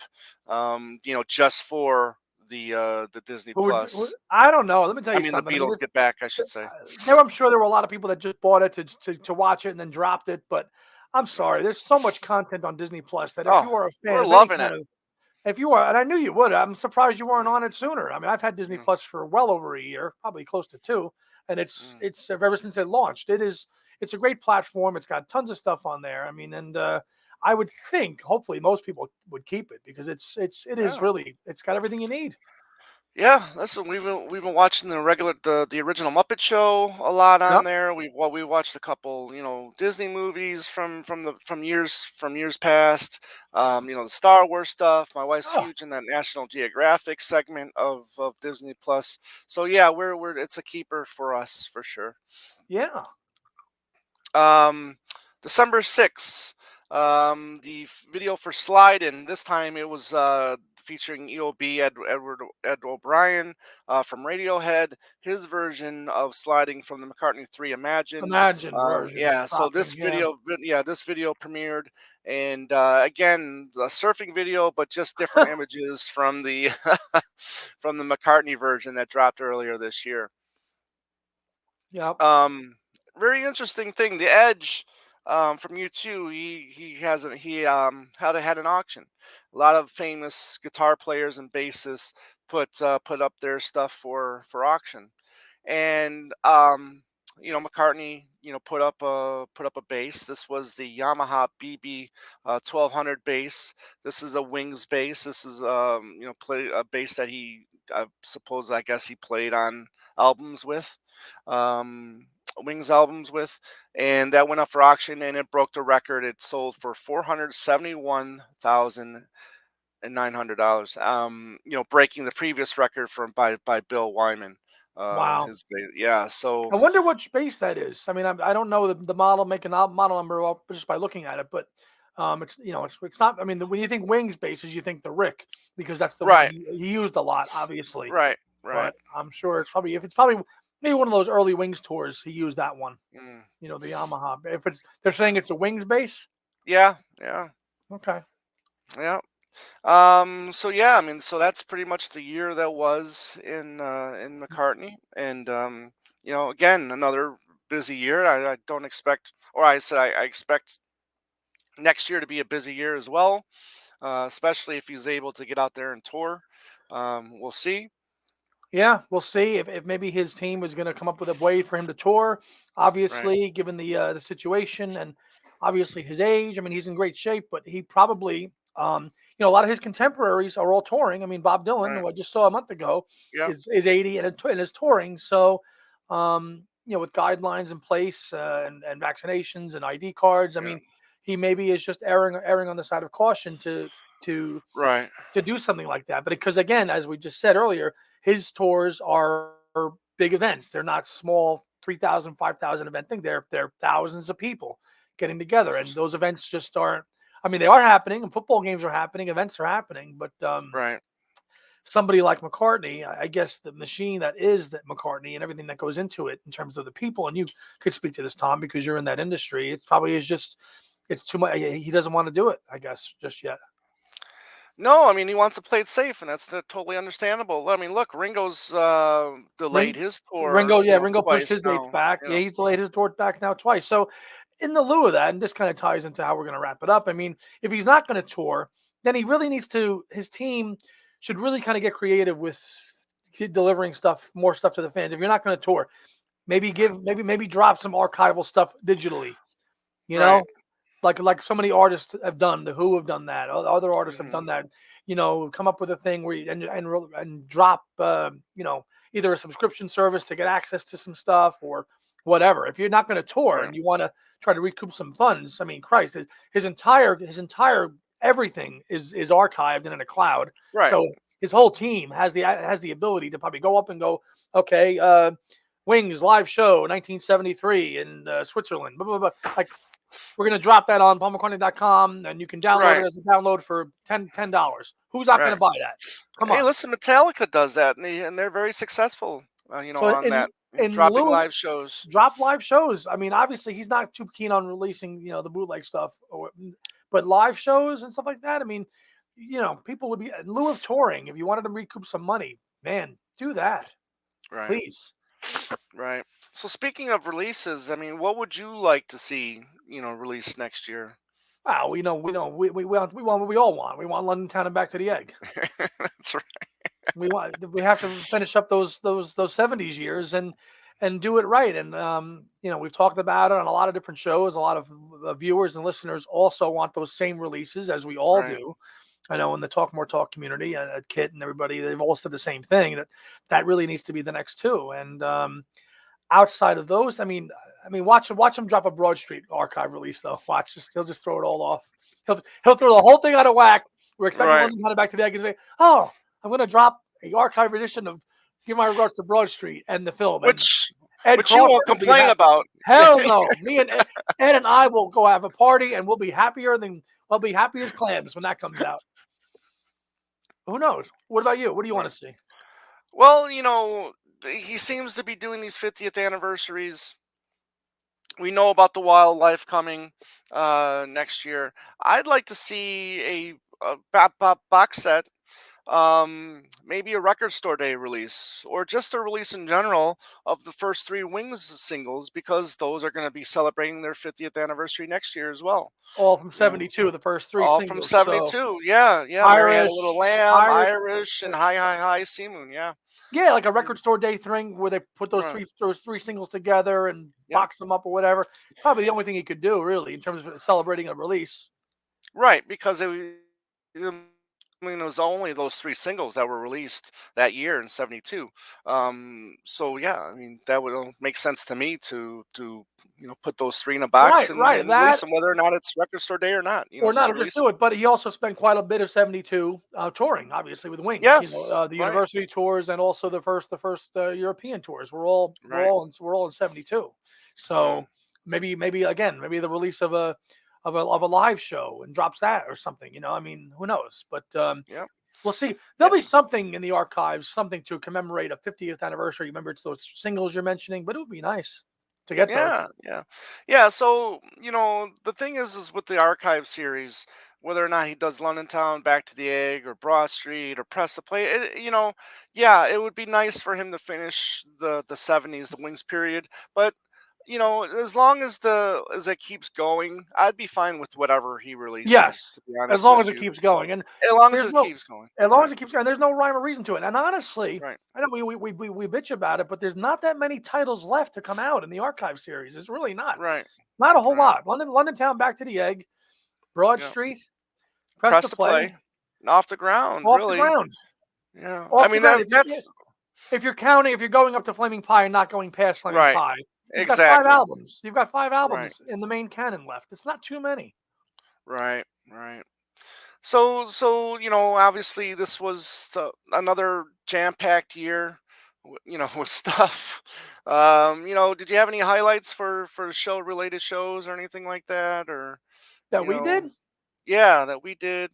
just for the Disney Plus. I don't know. Let me tell I you mean, the something. I mean, Beatles get back, I should say. I'm sure there were a lot of people that just bought it to watch it and then dropped it. But I'm sorry, there's so much content on Disney Plus that if Oh, you are a fan we're of any loving kind it. of if you are, and I knew you would. I'm surprised you weren't Mm, on it sooner. I mean, I've had Disney mm, Plus for well over a year, probably close to two, and mm. it's ever since it launched. It's a great platform. It's got tons of stuff on there. I mean, and I would think, hopefully, most people would keep it because it is Yeah. really it's got everything you need. Yeah, listen, we've been watching the original Muppet Show a lot Yep. on there. We watched a couple, Disney movies from years past. The Star Wars stuff. My wife's Oh, huge in that National Geographic segment of Disney Plus. So yeah, we're it's a keeper for us for sure. yeah. Um, December 6th, video for Slide In. This time it was featuring EOB Ed O'Brien from Radiohead, his version of Sliding from the McCartney 3 Imagine. Imagine version Yeah, so dropping. Yeah. this video premiered, and again, the surfing video, but just different images from the from the McCartney version that dropped earlier this year. Yep. Um, Very interesting thing. The Edge, from U2, he had an auction. A lot of famous guitar players and bassists put up their stuff for auction, and McCartney put up a bass. This was the Yamaha BB 1200 bass. This is a Wings bass. This is play a bass that I guess he played on albums with, um, Wings albums with, and that went up for auction and it broke the record. It sold for $471,900. Breaking the previous record by Bill Wyman. Wow. Yeah. So I wonder which base that is. I mean, I don't know the model, make and model number just by looking at it, but it's not. I mean, when you think Wings bases, you think the Rick because that's the one right, he used a lot, obviously. right, right. But I'm sure it's probably maybe one of those early Wings tours. He used that one. Mm. The Yamaha. If they're saying it's a Wings base, Yeah, yeah, okay. yeah. So yeah, I mean, so that's pretty much the year that was in McCartney, and again, another busy year. I don't expect, or I said I expect next year to be a busy year as well, especially if he's able to get out there and tour. We'll see. Yeah, we'll see if maybe his team is going to come up with a way for him to tour. Right, Obviously, given the situation and obviously his age, I mean he's in great shape, but he probably a lot of his contemporaries are all touring. I mean Bob Dylan, right. who I just saw a month ago, Yep, is 80 and is touring. So with guidelines in place and vaccinations and ID cards, I yeah, mean he maybe is just erring on the side of caution to right. to do something like that. But because again, as we just said earlier, his tours are big events. They're not small 3,000, 5,000 event thing. They're thousands of people getting together, and those events just aren't. I mean, they are happening, and football games are happening, events are happening, but Right. somebody like McCartney, I guess the machine that is that McCartney and everything that goes into it in terms of the people, and you could speak to this, Tom, because you're in that industry. It probably is just it's too much. He doesn't want to do it, I guess, just yet. No, I mean he wants to play it safe, and that's totally understandable. I mean, look, Ringo's delayed Ring, his tour, Ringo, yeah, Ringo pushed twice his dates now. back. You Yeah, know, he's delayed his tour back now twice. So, in the lieu of that, and this kind of ties into how we're going to wrap it up. I mean, if he's not going to tour, then he really needs to. His team should really kind of get creative with delivering stuff, more stuff to the fans. If you're not going to tour, maybe maybe drop some archival stuff digitally. You right? know, like so many artists have done. The Who have done that. Other artists have Hmm. done that. Come up with a thing where you and drop either a subscription service to get access to some stuff or whatever. If you're not going to tour Right. and you want to try to recoup some funds, I mean, Christ, his entire everything is archived and in a cloud. Right. So his whole team has the ability to probably go up and go, okay, Wings live show 1973 in Switzerland, blah, blah, blah. Like we're gonna drop that on paulmccartney.com, and you can download Right. it as a download for $10. Who's not gonna Right. buy that? Come Hey, on. listen, Metallica does that, and they're very successful. So On that, in dropping lieu of live shows. drop live shows. I mean, obviously he's not too keen on releasing, the bootleg stuff, but live shows and stuff like that. I mean, people would be in lieu of touring. If you wanted to recoup some money, man, do that, Right. please. Right. So speaking of releases, I mean, what would you like to see, released next year? Wow, we all want. We want London Town and Back to the Egg. That's right. We have to finish up those 70s years and do it right. And we've talked about it on a lot of different shows. A lot of viewers and listeners also want those same releases, as we all Right. do. I know in the Talk More Talk community, Kit and everybody, they've all said the same thing, that really needs to be the next two. And outside of those, I mean, watch him drop a Broad Street archive release though. Watch, he'll just throw it all off. He'll throw the whole thing out of whack. We're expecting Right. London Town and Back to the Egg and say, "Oh, I'm going to drop a archive edition of Give My Regards to Broad Street and the film," and Which Ed which you Crawford won't will be complain happy. about. Hell no, me and Ed and I will go have a party, and we'll be happy as clams when that comes out. Who knows? What about you? What do you want Right. to see? Well, he seems to be doing these 50th anniversaries. We know about the wildlife coming next year. I'd like to see a box set, maybe a record store day release, or just a release in general of the first three Wings singles, because those are going to be celebrating their 50th anniversary next year as well. All from You know, '72, the first three all from singles. So 72. Yeah, yeah. Mary Had a Little Irish, Lamb, Irish. Irish, and Hi Hi Hi Sea Moon. Yeah. Yeah, like a Mm, record store day thing where they put right. those three singles together and Yep. box them up or whatever. Probably the only thing he could do, really, in terms of celebrating a release. Right, because I mean, it was only those three singles that were released that year in '72. So yeah, I mean that would make sense to me to put those three in a box Right, and, right. and release That them, whether or not it's record store day or not. or not, Just or just release do them. it. But he also spent quite a bit of '72 touring, obviously with Wings. Yes, The right, university tours and also the first European tours. right, We're all in '72. right. So maybe again, maybe the release of a live show and drops that or something. I mean, who knows? But Yep, we'll see. There'll yep. be something in the archives, something to commemorate a 50th anniversary. Remember, it's those singles you're mentioning, but it would be nice to get those. Yeah, yeah, yeah. So the thing is with the archive series, whether or not he does London Town, Back to the Egg, or Broad Street, or Press the Play, yeah, it would be nice for him to finish the '70s, the Wings period. But as long as it keeps going, I'd be fine with whatever he releases. Yes, To be as honest long with as it you, keeps going, and as long as there's it no keeps going. as long as Right, it keeps going, there's no rhyme or reason to it. And honestly, right, I know we bitch about it, but there's not that many titles left to come out in the archive series. It's really right, not a whole right. lot. London Town, Back to the Egg, Broad Yeah, Street, Press Press to to Play, Play, off the ground, Off the really. Ground, Yeah, I Off the mean Ground. that's If you're counting, if you're going up to Flaming Pie and not going past Flaming right. Pie, you've got five Exactly. albums. You've got five Right. albums in the main canon left. It's not too many. Right. Right. So obviously this was another jam-packed year, with stuff. Did you have any highlights for show related shows or anything like that, or That you we know? did. Yeah, that we did.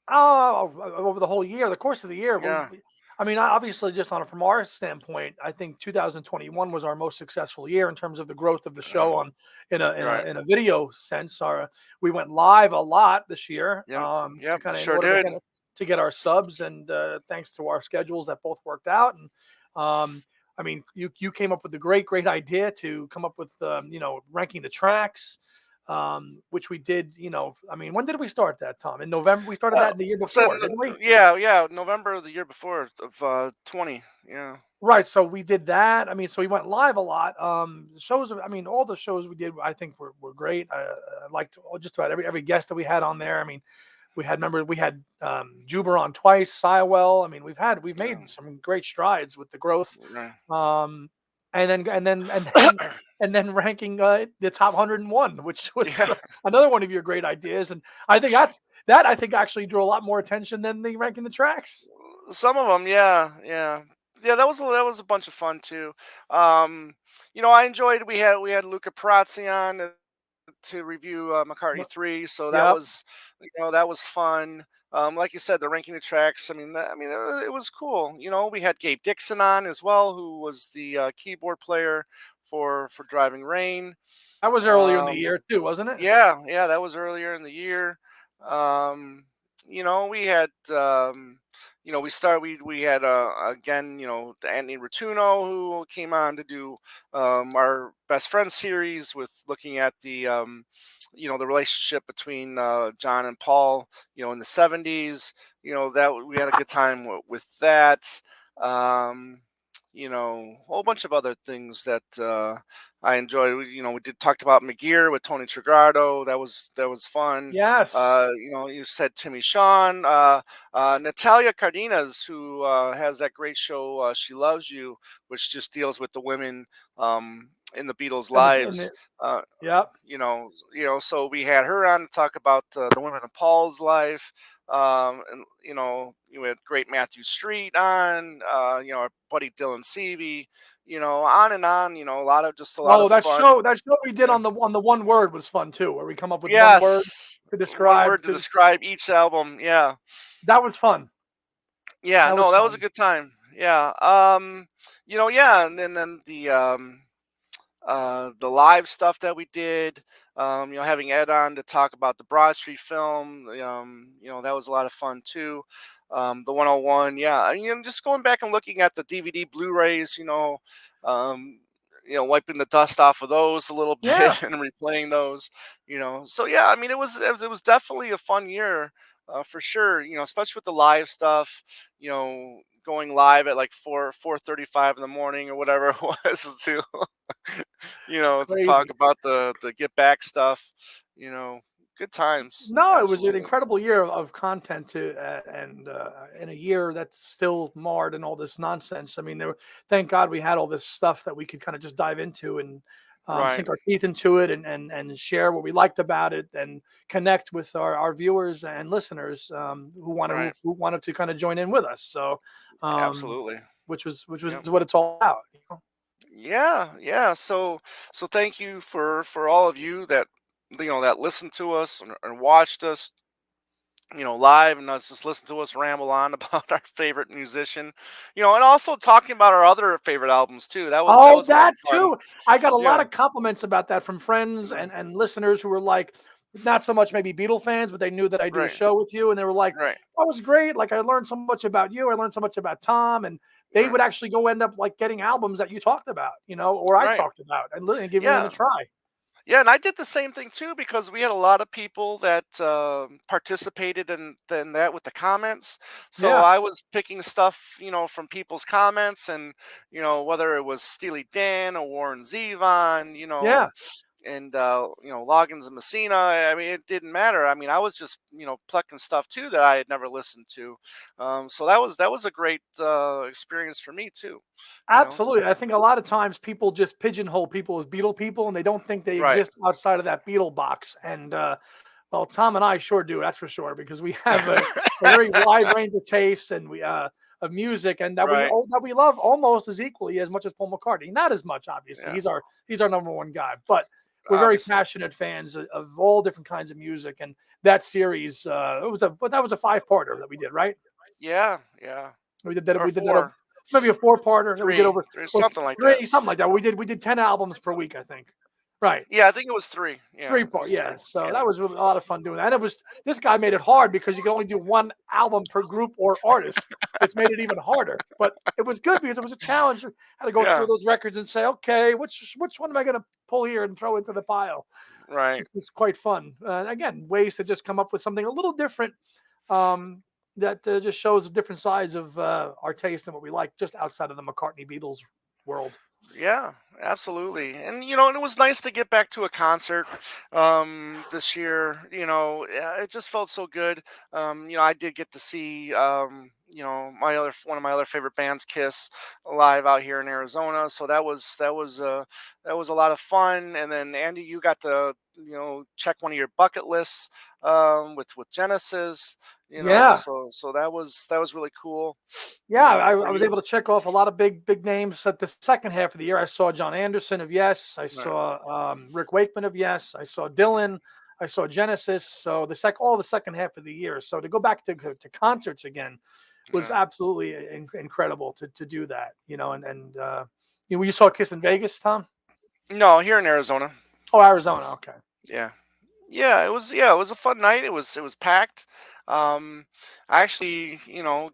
Oh, over the whole year, the course of the year. Well, Yeah, I mean, obviously, just on from our standpoint, I think 2021 was our most successful year in terms of the growth of the uh, show on right. in a video sense. Our We went live a lot this year Yep, to yep, kind of in sure order did. to get our subs, and thanks to our schedules that both worked out. And I mean, you came up with the great idea to come up with ranking the tracks, which we did. I mean, when did we start that, Tom? In November? We started Uh, that in the year so, before, didn't we? yeah, yeah, November of the year before of 20. Yeah, Right. So we did that. I mean, so we went live a lot. Shows. I mean, all the shows we did, I think were great. I liked just about every guest that we had on there. I mean, we had Juber on twice, Siwell. I mean, we've yeah, made some great strides with the growth. right. Um, and then ranking the top 101, which was Yeah, another one of your great ideas. And I think I think actually drew a lot more attention than the ranking the tracks. some of them. Yeah, yeah, yeah. That was a bunch of fun too. Um, I enjoyed. We had Luca Perazzi on to review McCartney 3, so that Yep. was that was fun. Like you said, the ranking the tracks. It was cool. We had Gabe Dixon on as well, who was the keyboard player for Driving Rain. That was earlier in the Um, year too, wasn't it? yeah, yeah, that was earlier in the year. Um, we had we had again, Anthony Rotuno, who came on to do our best friend series with looking at the relationship between John and Paul, in the 70s. That we had a good time with that. A whole bunch of other things that I enjoyed. We did talked about McGear with Tony Trigardo. That was fun. Yes. You said Timmy Sean, Natalia Cardenas, who has that great show She Loves You, which just deals with the women in the Beatles' And lives. the Uh, Yep. so we had her on to talk about the women in Paul's life. And you had great Matthew Street on, our buddy Dylan Seavey, on and on, a lot of Oh, fun. that show we did Yeah. on the one word was fun too, where we come up with one word Yes. to One describe word to describe each album. Yeah. that was fun. Yeah. That was No, that was a fun. good time. Yeah. Yeah. And then the live stuff that we did, having Ed on to talk about the Broad Street film, that was a lot of fun too. The 101, yeah, just going back and looking at the DVD Blu-rays, wiping the dust off of those a little Yeah, bit and replaying those, So yeah, it was definitely a fun year, for sure. Especially with the live stuff, going live at like 4:35 in the morning or whatever it was to to talk crazy. about the get back stuff, you know, good times. No, it was an Absolutely. incredible year of content and in a year that's still marred in all this nonsense. I mean, thank God we had all this stuff that we could kind of just dive into and Right. sink our teeth into it and share what we liked about it and connect with our viewers and listeners Right. who wanted to kind of join in with us. So, um, Absolutely. which was Yep. what it's all about. Yeah. Yeah. So thank you for all of you that that listened to us and watched us, live, and us just listen to us ramble on about our favorite musician, and also talking about our other favorite albums too. That Oh, was a lot that of fun. too. I got a lot Yeah. of compliments about that from friends Yeah. and listeners who were like, not so much maybe Beatle fans, but they knew that I do a Right. show with you, and they were like, Right. "That was great! Like I learned so much about you. I learned so much about Tom." And they Right. would actually go end up like getting albums that you talked about, or I Right. talked about, and giving them a Yeah. try. Yeah, and I did the same thing too because we had a lot of people that participated in that with the comments. So Yeah, I was picking stuff, from people's comments, and whether it was Steely Dan or Warren Zevon, yeah. and Loggins and Messina. I mean, it didn't matter. I mean, I was just plucking stuff too that I had never listened to. So that was a great experience for me too. Just Absolutely. I think a lot of times people just pigeonhole people as Beatle people, and they don't think they right. exist outside of that Beatle box. And well, Tom and I sure do. That's for sure, because we have a very wide range of tastes and we of music, and Right. that we love almost as equally as much as Paul McCartney. Not as much, obviously. Yeah. He's our number one guy, but we're very obviously. passionate fans of all different kinds of music, and that series, but that was a five-parter that we did, right? Yeah, yeah. We did that. Or We did that. four, Maybe a four-parter that we did three, over three, or something like that. three, something like that. We did 10 albums per week, I think. Right. Yeah, I think it was three. Yeah, Three it part, was yeah. three. So Yeah. that was really a lot of fun doing that. And it was this guy made it hard because you could only do one album per group or artist, which made it even harder. But it was good because it was a challenge. I had to go through Yeah. those records and say, okay, which one am I going to pull here and throw into the pile? Right. It was quite fun. Again, ways to just come up with something a little different, um, that just shows different sides of our taste and what we like, just outside of the McCartney Beatles world. Yeah, absolutely. And and it was nice to get back to a concert this year. Yeah, it just felt so good. I did get to see my other one of my other favorite bands, Kiss, live out here in Arizona. So that was a lot of fun. And then Andy, you got to check one of your bucket lists with Genesis. Yeah. So that was really cool. Yeah, I For was you. able to check off a lot of big names. At the second half of the year, I saw John Anderson of Yes, I Right. saw Rick Wakeman of Yes, I saw Dylan, I saw Genesis. So all the second half of the year. So to go back to concerts again was Yeah. absolutely incredible to do that. You saw Kiss in Vegas, Tom? No, here in Arizona. Oh, Arizona. Okay. Yeah. Yeah, it was a fun night. It was packed. I actually,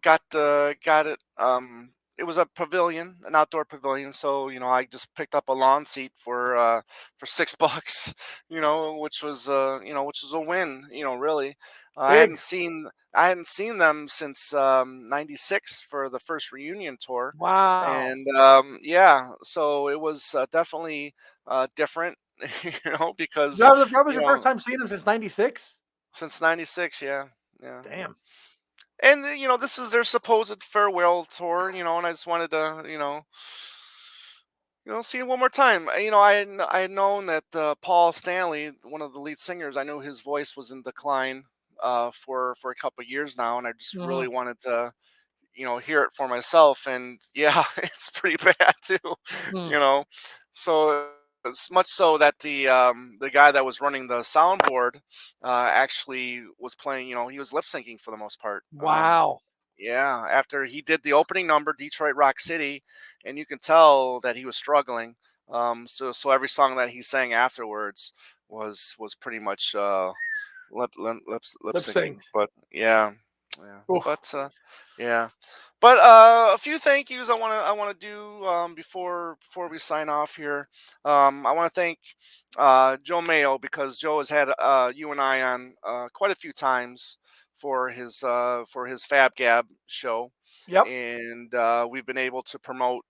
got it. It was a pavilion, an outdoor pavilion. So I just picked up a lawn seat for $6, which was a win. Really. I hadn't Big. seen I hadn't seen them since '96 for the first reunion tour, Wow. and yeah, so it was definitely different. Because That was you your first know time seeing him since '96. since '96, yeah, yeah. Damn. And this is their supposed farewell tour, and I just wanted to, see it one more time. I had known that Paul Stanley, one of the lead singers, I knew his voice was in decline for a couple years now, and I just Hmm. really wanted to, hear it for myself. And yeah, it's pretty bad too, Hmm. you know. So it's much so that the guy that was running the soundboard actually was playing. He was lip syncing for the most part. Wow. Yeah, after he did the opening number, Detroit Rock City, and you can tell that he was struggling. So every song that he sang afterwards was pretty much lip Lip syncing. sync. But yeah, yeah, Oof. but yeah, but a few thank yous I want to do before we sign off here. I want to thank Joe Mayo, because Joe has had you and I on quite a few times for his Fab Gab show, Yep. and we've been able to promote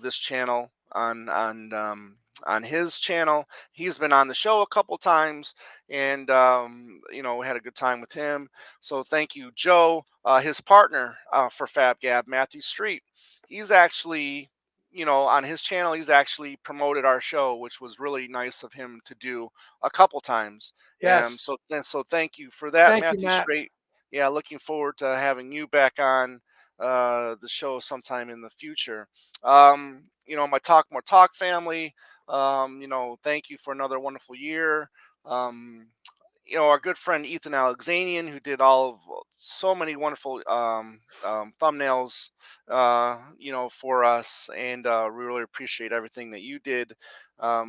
this channel on his channel. He's been on the show a couple times, and we had a good time with him. So thank you, Joe. His partner for Fab Gab, Matthew Street, he's actually, on his channel, he's actually promoted our show, which was really nice of him to do a couple times. And Yes. so thank you for that, Thank you, Matthew Matt. Street. Yeah, looking forward to having you back on the show sometime in the future. My Talk More Talk family, thank you for another wonderful year. Um, our good friend Ethan Alexanian, who did so many wonderful thumbnails, for us, and we really appreciate everything that you did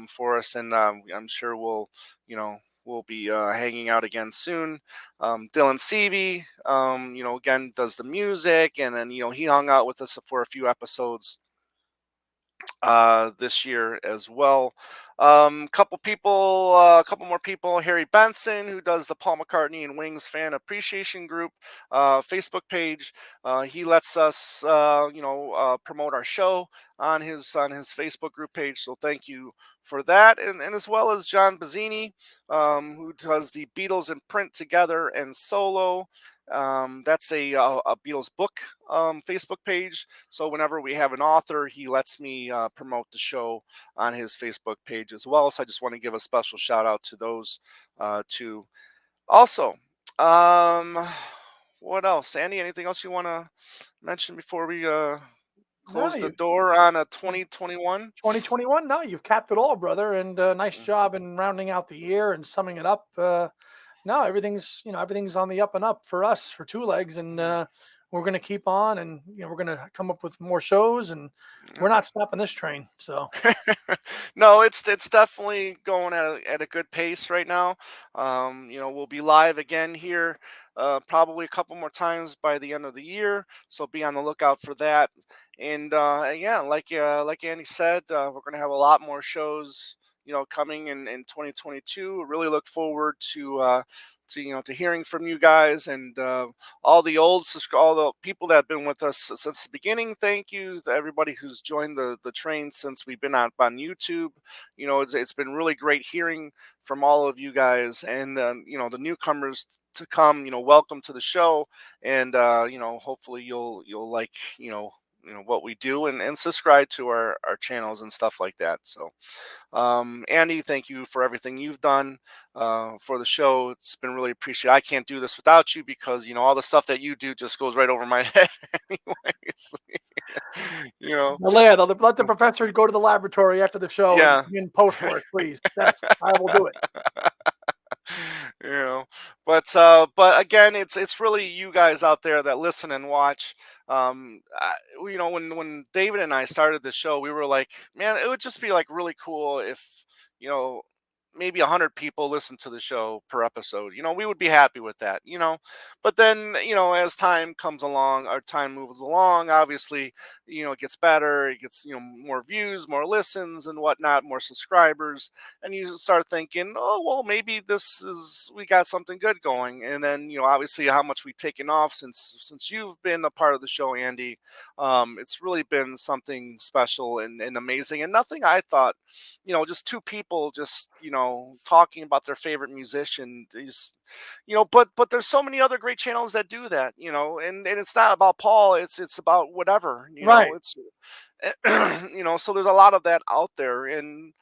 for us, and I'm sure we'll be hanging out again soon. Dylan Seavey, again does the music, and then he hung out with us for a few episodes this year as well. A couple more people. Harry Benson, who does the Paul McCartney and Wings fan appreciation group Facebook page. He lets us, promote our show on his Facebook group page. So thank you for that, and as well as John Bazzini, who does the Beatles in print together and solo. That's a Beatles book Facebook page. So whenever we have an author, he lets me promote the show on his Facebook page as well. So I just want to give a special shout out to those two. Also, um, what else, Andy? Anything else you want to mention before we No, close the door on a 2021. 2021. No, you've capped it all, brother, and nice job in rounding out the year and summing it up. No, everything's everything's on the up and up for us for two legs, and Mm, we're gonna keep on, and we're gonna come up with more shows, and we're yep. not stopping this train. So No, it's definitely going at a good pace right now. We'll be live again here, probably a couple more times by the end of the year. So be on the lookout for that. And yeah, like Andy said, we're gonna have a lot more shows, coming in 2022. Really look forward to hearing from you guys and all the people that have been with us since the beginning. Thank you to everybody who's joined the train since we've been out on YouTube. It's been really great hearing from all of you guys, and the newcomers to come. Welcome to the show, and hopefully you'll like what we do, and subscribe to our channels and stuff like that. So Andy, thank you for everything you've done for the show. It's been really appreciated. I can't do this without you because all the stuff that you do just goes right over my head, anyways. you know, Malaya, let the professor go to the laboratory after the show and yeah. begin post work, please. Yes, I will do it. you know but again, it's really you guys out there that listen and watch. When David and I started the show, we were like, man, it would just be like really cool if you know maybe 100 people listen to the show per episode. We would be happy with that. But then as time comes along, our time moves along, obviously. It gets better, it gets more views, more listens and whatnot, more subscribers, and you start thinking, oh well, maybe we got something good going. And then obviously how much we've taken off since you've been a part of the show, Andy. It's really been something special and amazing, and nothing I thought, just two people just talking about their favorite musician. But there's so many other great channels that do that. And it's not about Paul, it's about whatever. Right. It's so there's a lot of that out there, and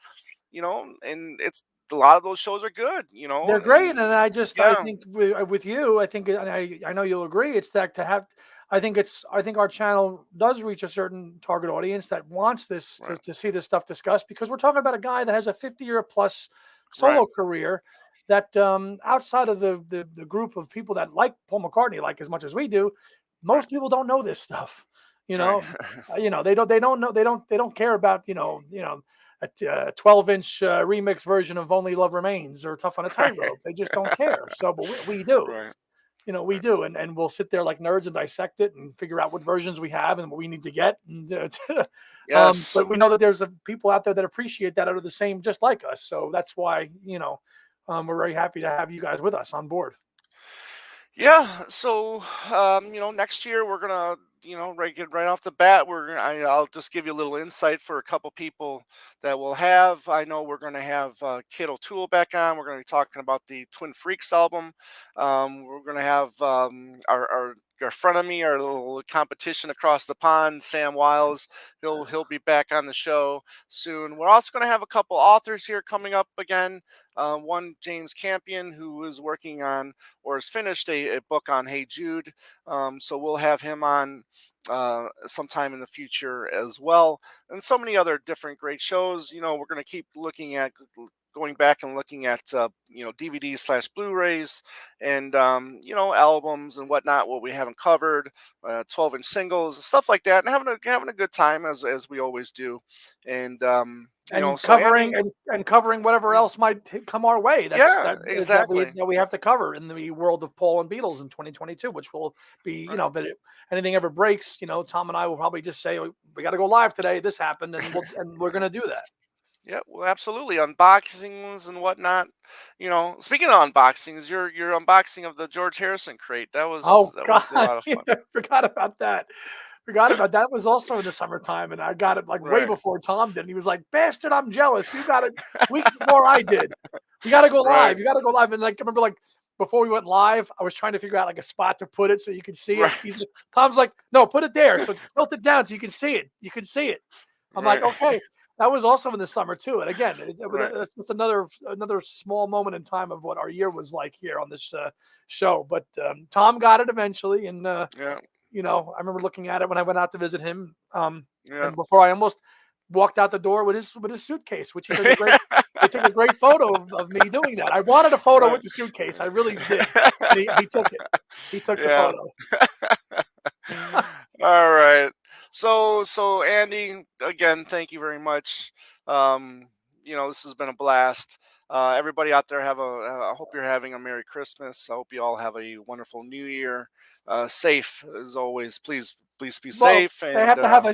it's a lot of those shows are good. They're great, And and I yeah. think with you, I think, and I know you'll agree, it's that to have, I think our channel does reach a certain target audience that wants this Right. to see this stuff discussed, because we're talking about a guy that has a 50-year plus Right. solo career that outside of the group of people that like Paul McCartney like as much as we do, Right. most people don't know this stuff. You Right. know, they don't know they don't care about a 12-inch remix version of "Only Love Remains" or "Tough on a Right. Tightrope." They just don't care. So, but we do. Right. We Right. do, and we'll sit there like nerds and dissect it and figure out what versions we have and what we need to get. And, Yes. but we know that there's people out there that appreciate that are the same, just like us. So that's why we're very happy to have you guys with us on board. Yeah. So, next year we're gonna, right off the bat, I'll just give you a little insight for a couple people that we'll have. I know we're gonna have Kid O'Toole back on. We're gonna be talking about the Twin Freaks album. We're gonna have our frenemy, our little competition across the pond, Sam Wiles. He'll be back on the show soon. We're also gonna have a couple authors here coming up again. One, James Campion, who is working on or has finished a book on Hey Jude. So we'll have him on sometime in the future as well. And so many other different great shows. We're going to keep going back and looking at DVDs / Blu-rays, and albums and whatnot, what we haven't covered, 12-inch singles, stuff like that, and having a good time as we always do. And And so Andy. covering whatever Mm, else might come our way. yeah, exactly. That we have to cover in the world of Paul and Beatles in 2022, which will be, Right. but anything ever breaks, Tom and I will probably just say, we got to go live today. This happened, and we're going to do that. Yeah, well, absolutely. Unboxings and whatnot. Speaking of unboxings, your unboxing of the George Harrison crate, that was Oh that God, was a lot of yeah, fun. forgot about that. Forgot about that. Was also in the summertime, and I got it like way Right. before Tom did. And he was like, "Bastard, I'm jealous. You got it weeks before I did. We got to go Right. live. You got to go live." And like, I remember like before we went live, I was trying to figure out like a spot to put it so you could see it. Right. Tom's like, "No, put it there. So tilt it down so you can see it. You can see it." I'm like, Right. "Okay." That was also in the summer too. And again, Right. that's just another small moment in time of what our year was like here on this show. But Tom got it eventually, and Yeah. I remember looking at it when I went out to visit him, Yeah. and before I almost walked out the door with his suitcase, which he took a great photo of me doing that. I wanted a photo Right. with the suitcase, I really did, and he took it. He took the Yeah. photo. All right. So Andy, again, thank you very much. Um, this has been a blast. Everybody out there, I hope you're having a Merry Christmas. I hope you all have a wonderful New Year. Safe as always. Please be Well, safe. they And have to have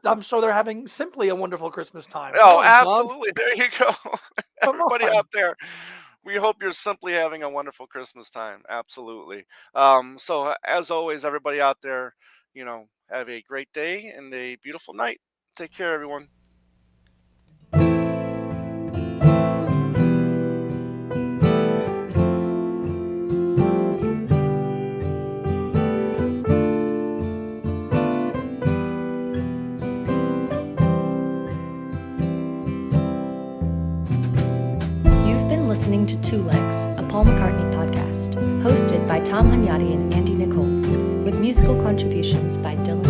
I'm sure they're having simply a wonderful Christmas time. Come oh, on, Tom. absolutely. There you go. Come Everybody on. out there, we hope you're simply having a wonderful Christmas time. Absolutely. So as always, everybody out there, have a great day and a beautiful night. Take care, everyone. You've been listening to Two Legs, a Paul McCartney podcast, hosted by Tom Hunyadi and Andy Nichols, with musical contributions by Dylan